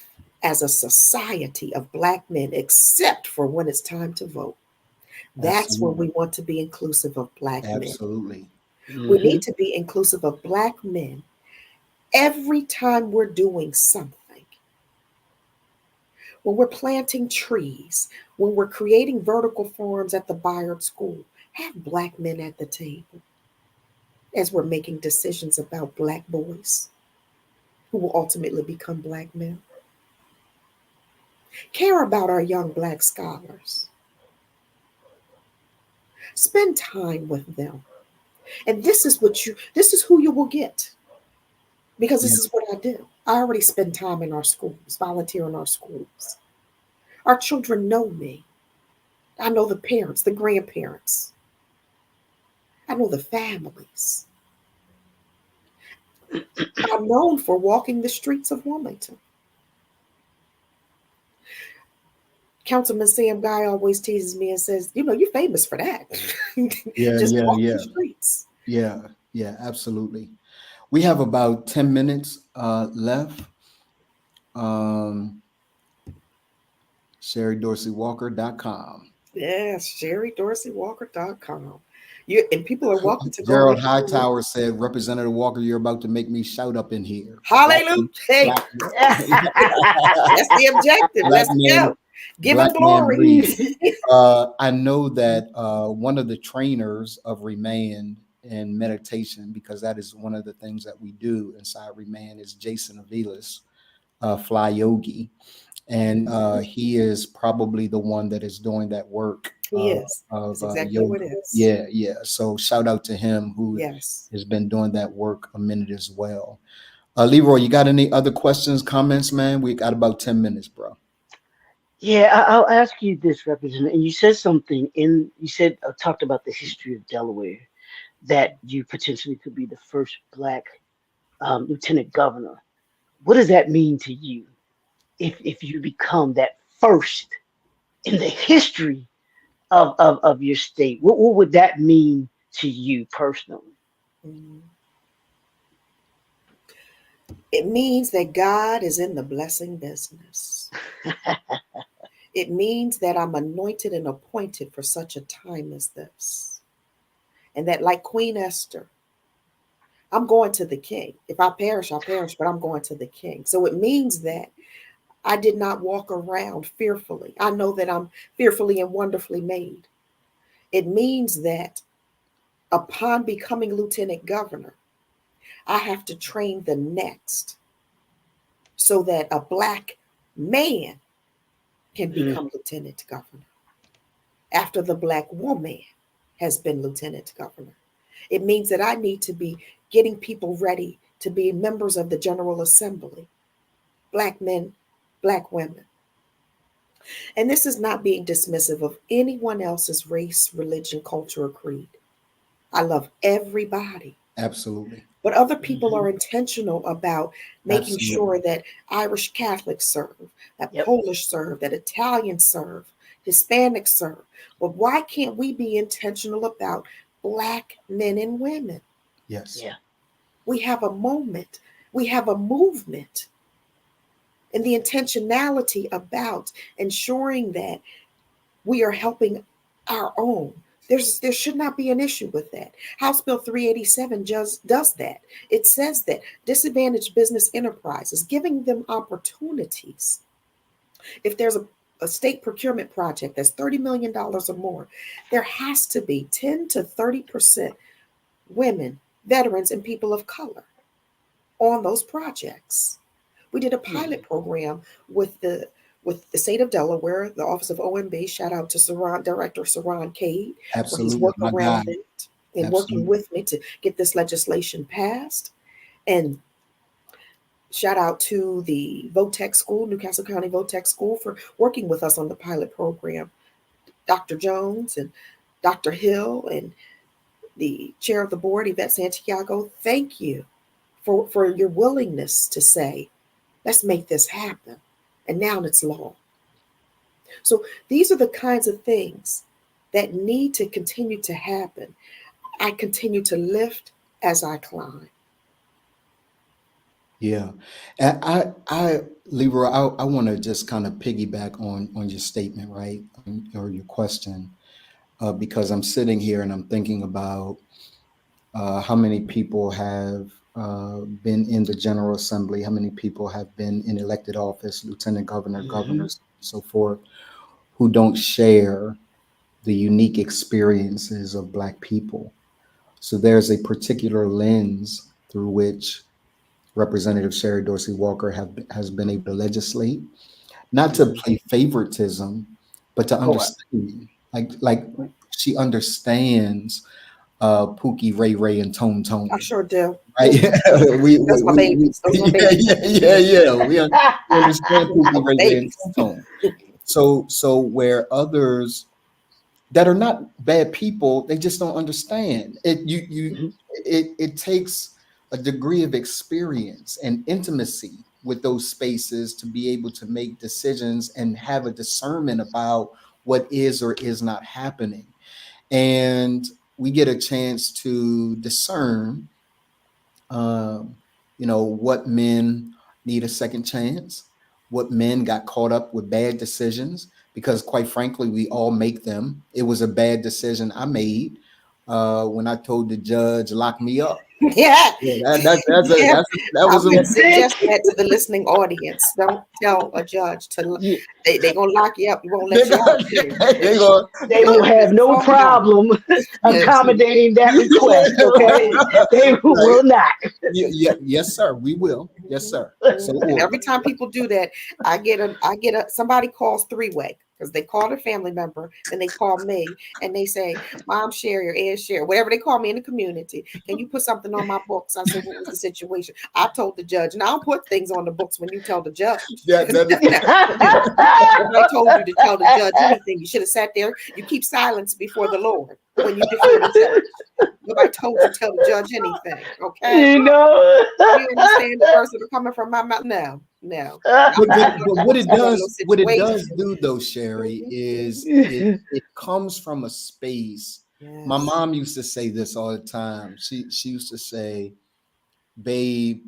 as a society of Black men, except for when it's time to vote. That's when we want to be inclusive of Black men. Absolutely. We need to be inclusive of Black men every time we're doing something. When we're planting trees, when we're creating vertical farms at the Bayard School, have Black men at the table as we're making decisions about Black boys who will ultimately become Black men. Care about our young Black scholars. Spend time with them. And this is who you will get. Because this is what I do. I already spend time in our schools, volunteer in our schools. Our children know me. I know the parents, the grandparents. I know the families. I'm known for walking the streets of Wilmington. Councilman Sam Guy always teases me and says, you're famous for that. Yeah, Just yeah, walk yeah, the streets. yeah, yeah, absolutely. We have about 10 minutes left. Um, SherryDorseyWalker.com. Yes, SherryDorseyWalker.com. And people are welcome to go Gerald read the book. Hightower said, Representative Walker, you're about to make me shout up in here. Hallelujah. Hey, Black, that's the objective. black Let's man, go. Give him black man glory. breathe. I know that one of the trainers of Remand and meditation, because that is one of the things that we do inside Remand, is Jason Avilas, Fly Yogi. And he is probably the one that is doing that work He is. of That's exactly yoga. what it is. Yeah, yeah. So shout out to him who Yes. has been doing that work a minute as well. Leroy, you got any other questions, comments, man? We got about 10 minutes, bro. Yeah, I'll ask you this, Representative. And you said something you said, talked about the history of Delaware, that you potentially could be the first black lieutenant governor. What does that mean to you if you become that first in the history of your state? What would that mean to you personally? Mhm. It means that God is in the blessing business. It means that I'm anointed and appointed for such a time as this. And that, like Queen Esther, I'm going to the king. If I perish, I perish, but I'm going to the king. So it means that I did not walk around fearfully. I know that I'm fearfully and wonderfully made. It means that upon becoming lieutenant governor, I have to train the next so that a black man can Mm, become lieutenant governor after the black woman has been lieutenant governor. It means that I need to be getting people ready to be members of the General Assembly, black men, black women. And this is not being dismissive of anyone else's race, religion, culture, or creed. I love everybody. Absolutely. But other people mhm. are intentional about making Absolutely. sure that Irish Catholics serve, that Yep. Polish serve, that Italians serve, Hispanics serve. But why can't we be intentional about black men and women? Yes. Yeah. We have a moment, we have a movement, and the intentionality about ensuring that we are helping our own. There should not be an issue with that. House Bill 387 just does that. It says that disadvantaged business enterprises, giving them opportunities. If there's a state procurement project that's $30 million or more, there has to be 10 to 30% women, veterans, and people of color on those projects. We did a pilot Mm, program with the state of Delaware, the Office of OMB. Shout out to Director Saran Cade for his Absolutely. work My guy. around it and working Absolutely. with me to get this legislation passed. And shout out to the VOTEC School, Newcastle County VOTEC School, for working with us on the pilot program. Dr. Jones and Dr. Hill and the chair of the board, Yvette Santiago, thank you for your willingness to say, let's make this happen. And now it's law. So these are the kinds of things that need to continue to happen. I continue to lift as I climb. Yeah. And Leroy, I want to just kind of piggyback on your statement, right? Or your question, because I'm sitting here and I'm thinking about how many people have been in the General Assembly, how many people have been in elected office, lieutenant governor, mhm. governors, so forth, who don't share the unique experiences of Black people. So there's a particular lens through which Representative Sherry Dorsey Walker has been able to legislate, not to Mhm. play favoritism, but to Oh, understand. Like she understands Pookie, Ray Ray, and Tone I Tone. sure do. Right? That's my babies. Those are my Yeah, babies. yeah. We understand Pookie, My Ray Ray, and babies. Tone Tone. So where others that are not bad people, they just don't understand it. Mhm. It takes a degree of experience and intimacy, with those spaces to be able to make decisions and have a discernment about what is or is not happening. And we get a chance to discern, um, what men need a second chance, what men got caught up with bad decisions, because quite frankly, we all make them. It was a bad decision I made when I told the judge, lock me up. Yeah. Yeah, that I'm was a going to suggest that to the listening audience. Don't tell a judge to. Yeah, They gonna lock you up. You won't let they you out. go, they go, they will have no problem accommodating that request. Okay, they right. will not. Yes, sir. We will. Yes, sir. So And ordered. every time people do that, I get a somebody calls three-way because they call a family member, then they call me and they say, Mom Sherry or Aunt Sherry, whatever they call me in the community, can you put something on my books? I said, what was the situation? I told the judge, and I'll put things on the books when you tell the judge. That, Nobody told you to tell the judge anything. You should have sat there. You keep silence before the Lord when you before the judge. Nobody told you to tell the judge anything. Okay. You know. You understand the words that are coming from my mouth? No. but what it does Situations. do though, Sherry, is it comes from a space. My Yes. mom used to say this all the time. She used to say, babe,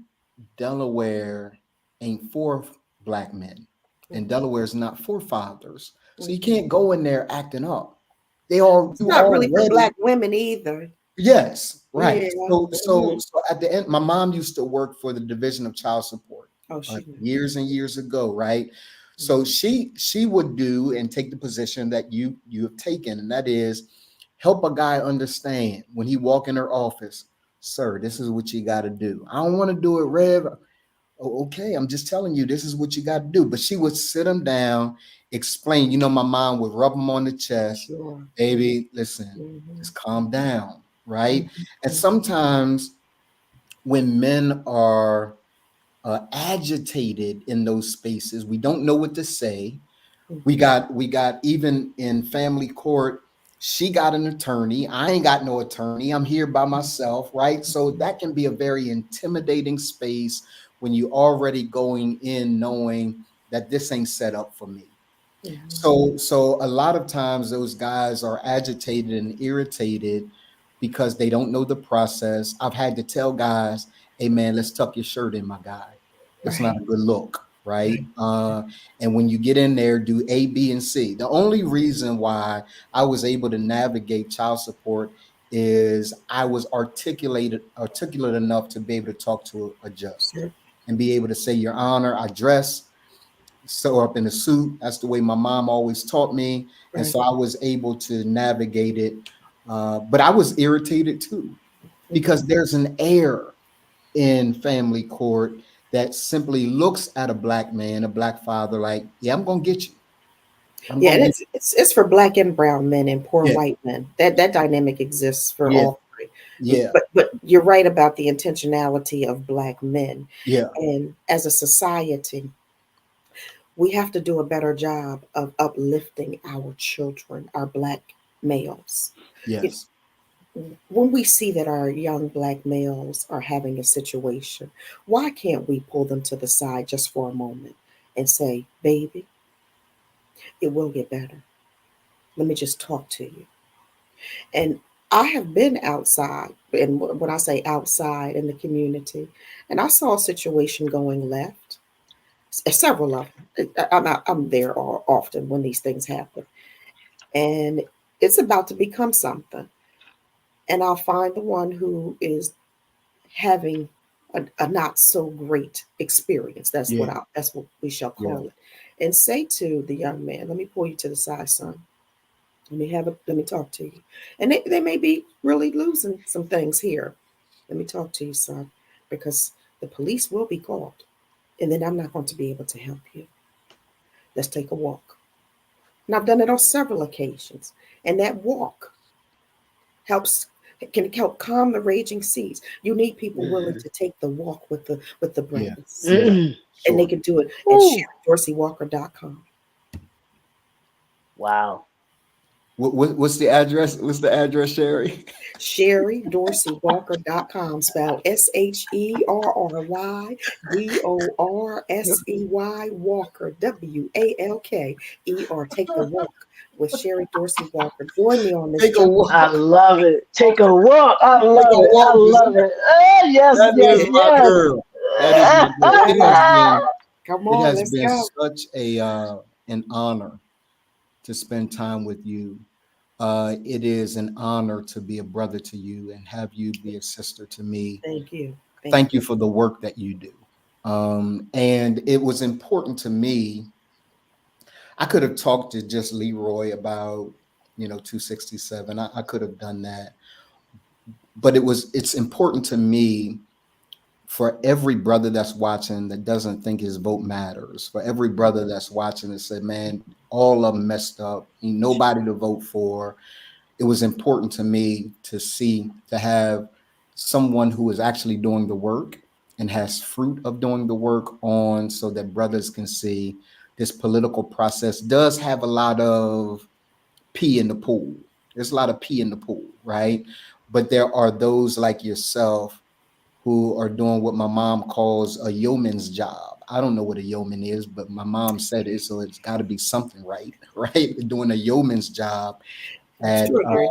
Delaware ain't for black men, and Delaware is not for fathers. So you can't go in there acting up. It's You not really for already. black women either. Yes, right. Yeah. So at the end, my mom used to work for the Division of Child Support Oh, she. years and years ago, right? So she would do and take the position that you have taken, and that is help a guy understand when he walk in her office, sir, this is what you got to do. I don't want to do it, Rev. Oh, okay, I'm just telling you, this is what you got to do. But she would sit him down, explain. My mom would rub him on the chest. Sure. Baby, listen, just calm down, right? And Mhm. sometimes when men are agitated in those spaces, we don't know what to say. We got even in family court. She got an attorney. I ain't got no attorney. I'm here by myself, right? So that can be a very intimidating space when you already going in knowing that this ain't set up for me. So a lot of times those guys are agitated and irritated because they don't know the process. I've had to tell guys, hey man, let's tuck your shirt in, my guy. That's not Right. a good look, right? And when you get in there, do A, B, and C. The only reason why I was able to navigate child support is I was articulate enough to be able to talk to a judge Sure. and be able to say, Your Honor, I dress so up in a suit. That's the way my mom always taught me. And Right. so I was able to navigate it. But I was irritated too, because there's an air in family court that simply looks at a black man, a black father, like, yeah, I'm going to get you. I'm Yeah, going and to get it's for black and brown men and poor you. Yeah. white men. That dynamic exists for Yeah. all three. Yeah. But you're right about the intentionality of black men. Yeah. And as a society, we have to do a better job of uplifting our children, our black males. You- Yes. When we see that our young black males are having a situation, why can't we pull them to the side just for a moment and say, baby, it will get better. Let me just talk to you. And I have been outside, and when I say outside in the community, and I saw a situation going left, several of them. I'm there often when these things happen, and it's about to become something. And I'll find the one who is having a not so great experience. Yeah. That's what we shall Yeah. call it, and say to the young man, "Let me pull you to the side, son. Let me talk to you." And they may be really losing some things here. Let me talk to you, son, because the police will be called. And then I'm not going to be able to help you. Let's take a walk. And I've done it on several occasions. And that walk helps can help calm the raging seas. You need people willing to take the walk with the Yeah. brothers. Yeah. And they Sure. can do it at Ooh, SherryDorseyWalker.com. wow. What's the address? What's the address, Sherry? SherryDorseyWalker.com, spelled SherryDorsey Walker, WALKER. Take the walk with Sherry Dorsey Walker. Join me on this Take a journey. walk. I love it. Take a walk. I Take love a it. I walk. love it. Yes, That yes, is my yes. girl. That is my girl. Yes. Come It on, has let's been go. such an honor to spend time with you. It is an honor to be a brother to you and have you be a sister to me. Thank you. Thank you for the work that you do. And it was important to me. I could have talked to just Leroy about, 267. I could have done that. But it's important to me for every brother that's watching that doesn't think his vote matters, for every brother that's watching and said, man, all of them messed up, ain't nobody to vote for. It was important to me to have someone who is actually doing the work and has fruit of doing the work on, so that brothers can see this political process does have a lot of pee in the pool. There's a lot of pee in the pool, right? But there are those like yourself who are doing what my mom calls a yeoman's job. I don't know what a yeoman is, but my mom said it, so it's got to be something right, right? Doing a yeoman's job at Extraordinary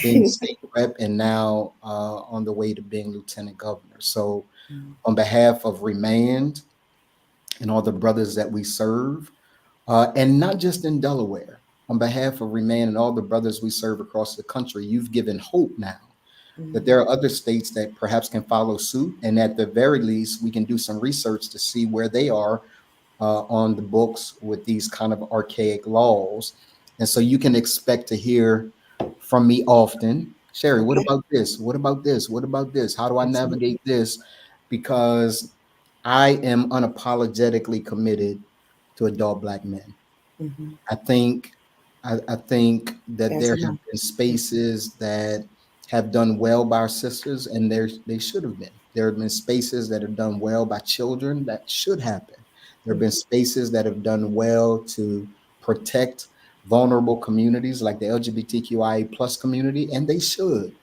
being job. state rep and now on the way to being lieutenant governor. So on behalf of Remand and all the brothers that we serve, and not just in Delaware, on behalf of Remand and all the brothers we serve across the country, you've given hope now that there are other states that perhaps can follow suit. And at the very least, we can do some research to see where they are on the books with these kind of archaic laws. And so you can expect to hear from me often, Sherry, what Okay. about this? What about this? What about this? How do I Absolutely. navigate this? Because I am unapologetically committed to adult Black men. Mhm. I think I think that As there am have I. been spaces that have done well by our sisters, and they should have been. There have been spaces that have done well by children that should happen. There have been spaces that have done well to protect vulnerable communities like the LGBTQIA plus community, and they should.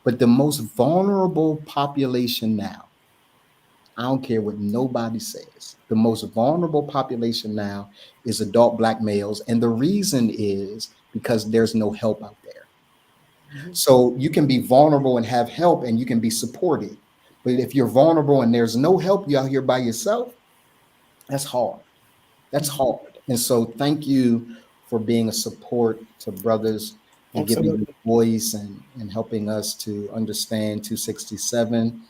But the most vulnerable population now, I don't care what nobody says. The most vulnerable population now is adult Black males. And the reason is because there's no help out there. So you can be vulnerable and have help and you can be supported. But if you're vulnerable and there's no help, you're out here by yourself, that's hard. That's hard. And so thank you for being a support to brothers and giving you Absolutely. voice and helping us to understand 267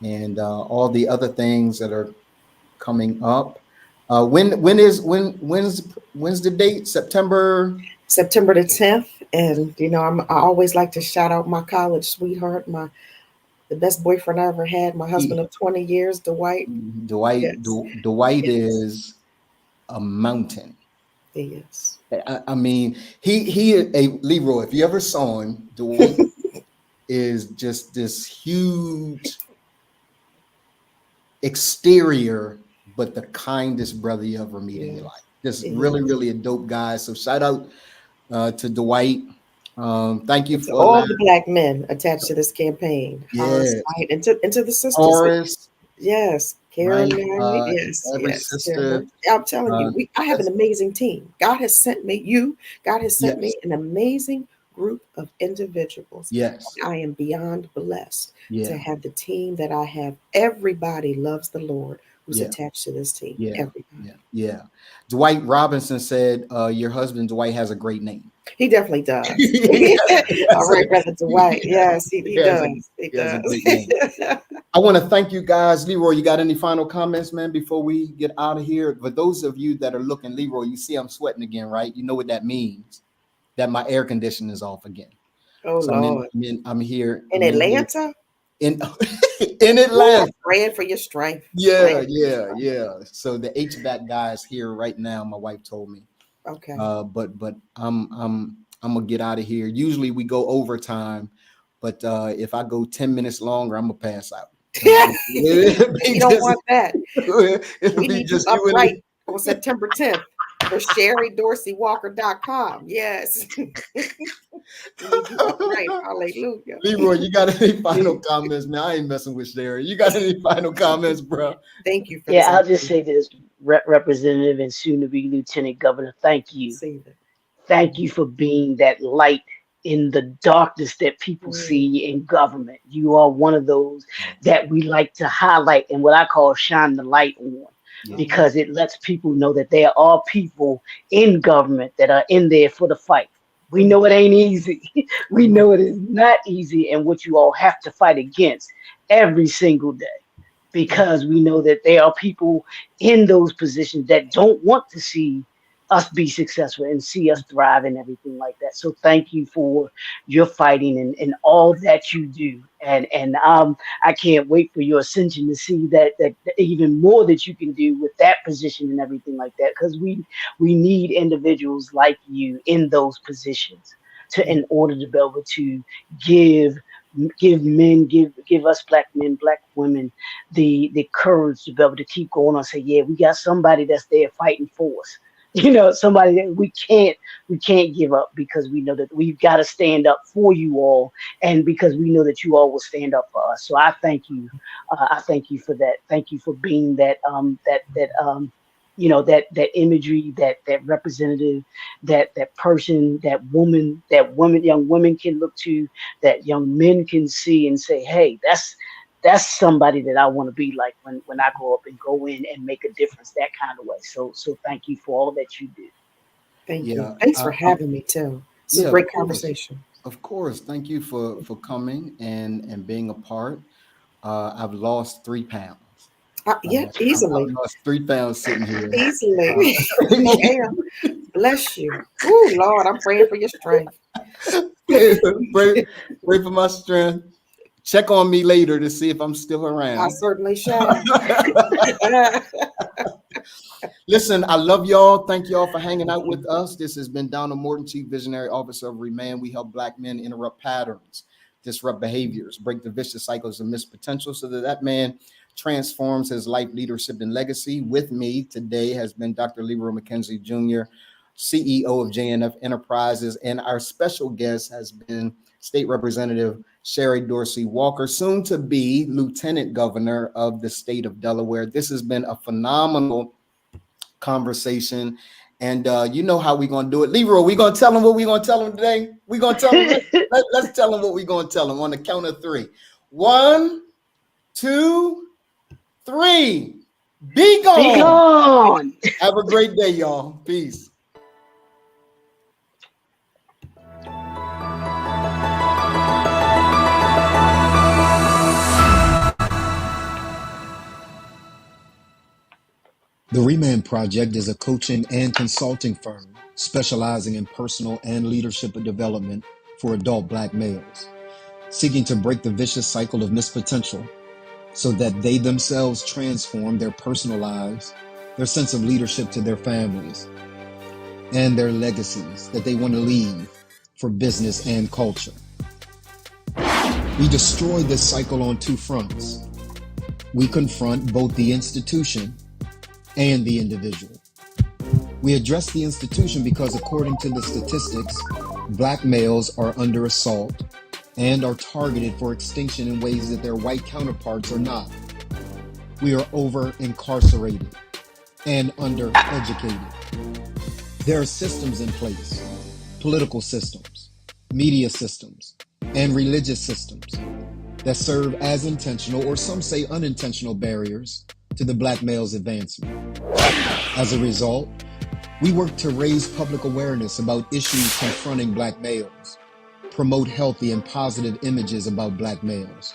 and all the other things that are coming up. When's the date? September the 10th. And I always like to shout out my college sweetheart, the best boyfriend I ever had, my husband of 20 years, Dwight. Yes. Dwight Yes. is a mountain. Yes. I mean, he Leroy. If you ever saw him, Dwight is just this huge exterior, but the kindest brother you ever meet in your Yes. life. Just Yes. really, really a dope guy. So shout out to Dwight. Thank you And to for all allowing. the Black men attached to this campaign, Horace Yes, Knight, and to the sisters. Horace, Yes, right? Caroline. And Yes, every yes, sister. Caroline. I'm telling you, I have an That's, amazing team. God has sent me you. God has sent yes, me an amazing group of individuals. yes, I am beyond blessed to yeah, have the team that I have. Everybody loves the Lord who's yeah, attached to this team. yeah, Everybody. yeah, yeah. Dwight Robinson said, "Your husband Dwight has a great name." He definitely does. He All has right, Brother Dwight. Yes, he a, does. He he has a does. great name. I want to thank you guys. Leroy, you got any final comments, man, before we get out of here? For those of you that are looking, Leroy, you see I'm sweating again, right? You know what that means? That my air conditioning is off again. Oh So Lord. I'm here. In Atlanta? In in Ooh, I'm Atlanta. praying for your strength. Yeah, Praying for your yeah, strength. yeah. So the HVAC guy is here right now. My wife told me. Okay. But I'm gonna get out of here. Usually we go overtime, but if I go 10 minutes longer, I'm gonna pass out. It'll We be don't just, want that. it'll We be need you just you and upright me. on September 10th for SherryDorseyWalker.com. Yes. Right. Hallelujah. Leroy, you got any final comments, man? I ain't messing with Sherry. You got any final comments, bro? Thank you for Yeah, this I'll just say opportunity. this, Representative and soon to be Lieutenant Governor, thank you. Receive it. Thank you for being that light in the darkness that people Mm, see in government. You are one of those that we like to highlight and what I call shine the light on Yeah. because it lets people know that there are people in government that are in there for the fight. We know it ain't easy. We know it is not easy and what you all have to fight against every single day because we know that there are people in those positions that don't want to see us be successful and see us thrive and everything like that. So thank you for your fighting and all that you do. And I can't wait for your ascension to see that even more that you can do with that position and everything like that. Because we need individuals like you in those positions to in order to be able to give give us black men, black women the courage to be able to keep going on and say, yeah, we got somebody that's there fighting for us. Somebody that we can't give up because we know that we've got to stand up for you all, and because we know that you all will stand up for us. So I thank you. I thank you for that. Thank you for being that imagery, that representative, that person, young women can look to, that young men can see and say, hey, that's somebody that I want to be like when I grow up and go in and make a difference that kind of way. So thank you for all that you do. thank you. Yeah. Thanks for having me too. This is Yeah, a of great course. conversation. Of course. Thank you for coming and being a part. I've lost 3 pounds. Yeah, I've easily. lost 3 pounds sitting here. Easily. Yeah. Bless you. Oh, Lord, I'm praying for your strength. pray, pray for my strength. Check on me later to see if I'm still I around. certainly shall. Listen, I love y'all. Thank y'all for hanging out with us. This has been Donald Morton, Chief Visionary Officer of Remand. We help Black men interrupt patterns, disrupt behaviors, break the vicious cycles of missed potential so that man transforms his life, leadership, and legacy. With me today has been Dr. Leroy McKenzie Jr., CEO of JNF Enterprises, and our special guest has been State Representative Sherry Dorsey Walker, soon to be Lieutenant Governor of the state of Delaware. This has been a phenomenal conversation. And you know how we're going to do it. Leroy, we're going to tell them what we're going to tell them today. We're going to tell them. Let's tell them what we're going to tell them on the count of 3. 1, 2, 3. Be gone. Be gone. Have a great day, y'all. Peace. The Remand Project is a coaching and consulting firm specializing in personal and leadership development for adult Black males, seeking to break the vicious cycle of missed potential so that they themselves transform their personal lives, their sense of leadership to their families, and their legacies that they want to leave for business and culture. We destroy this cycle on 2 fronts. We confront both the institution and the individual. We address the institution because, according to the statistics, Black males are under assault and are targeted for extinction in ways that their white counterparts are not. We are over-incarcerated and undereducated. There are systems in place, political systems, media systems, and religious systems that serve as intentional, or some say unintentional, barriers to the Black male's advancement. As a result, we work to raise public awareness about issues confronting Black males, promote healthy and positive images about Black males,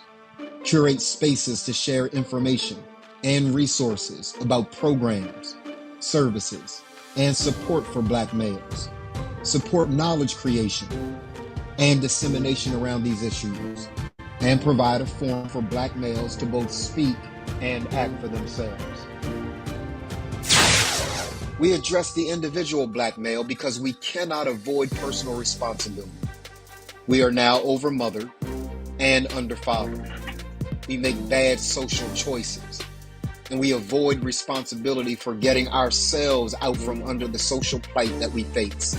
curate spaces to share information and resources about programs, services, and support for Black males, support knowledge creation and dissemination around these issues, and provide a forum for Black males to both speak and act for themselves. We address the individual Black male because we cannot avoid personal responsibility. We are now over-mothered and under-fathered. We make bad social choices. and we avoid responsibility for getting ourselves out from under the social plight that we face.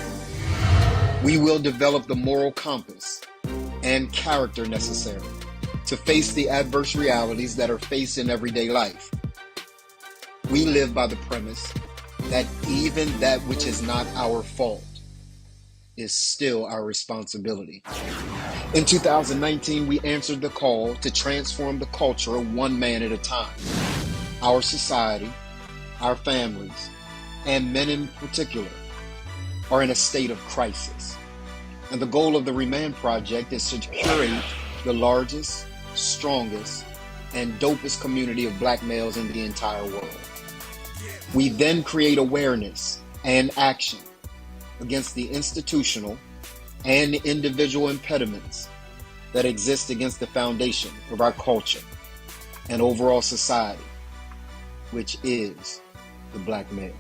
We will develop the moral compass and character necessary to face the adverse realities that are faced in everyday life. We live by the premise that even that which is not our fault is still our responsibility. In 2019, we answered the call to transform the culture one man at a time. Our society, our families, and men in particular, are in a state of crisis. And the goal of the Remand Project is to curate the largest, strongest, and dopest community of Black males in the entire world. We then create awareness and action against the institutional and individual impediments that exist against the foundation of our culture and overall society, which is the Black male.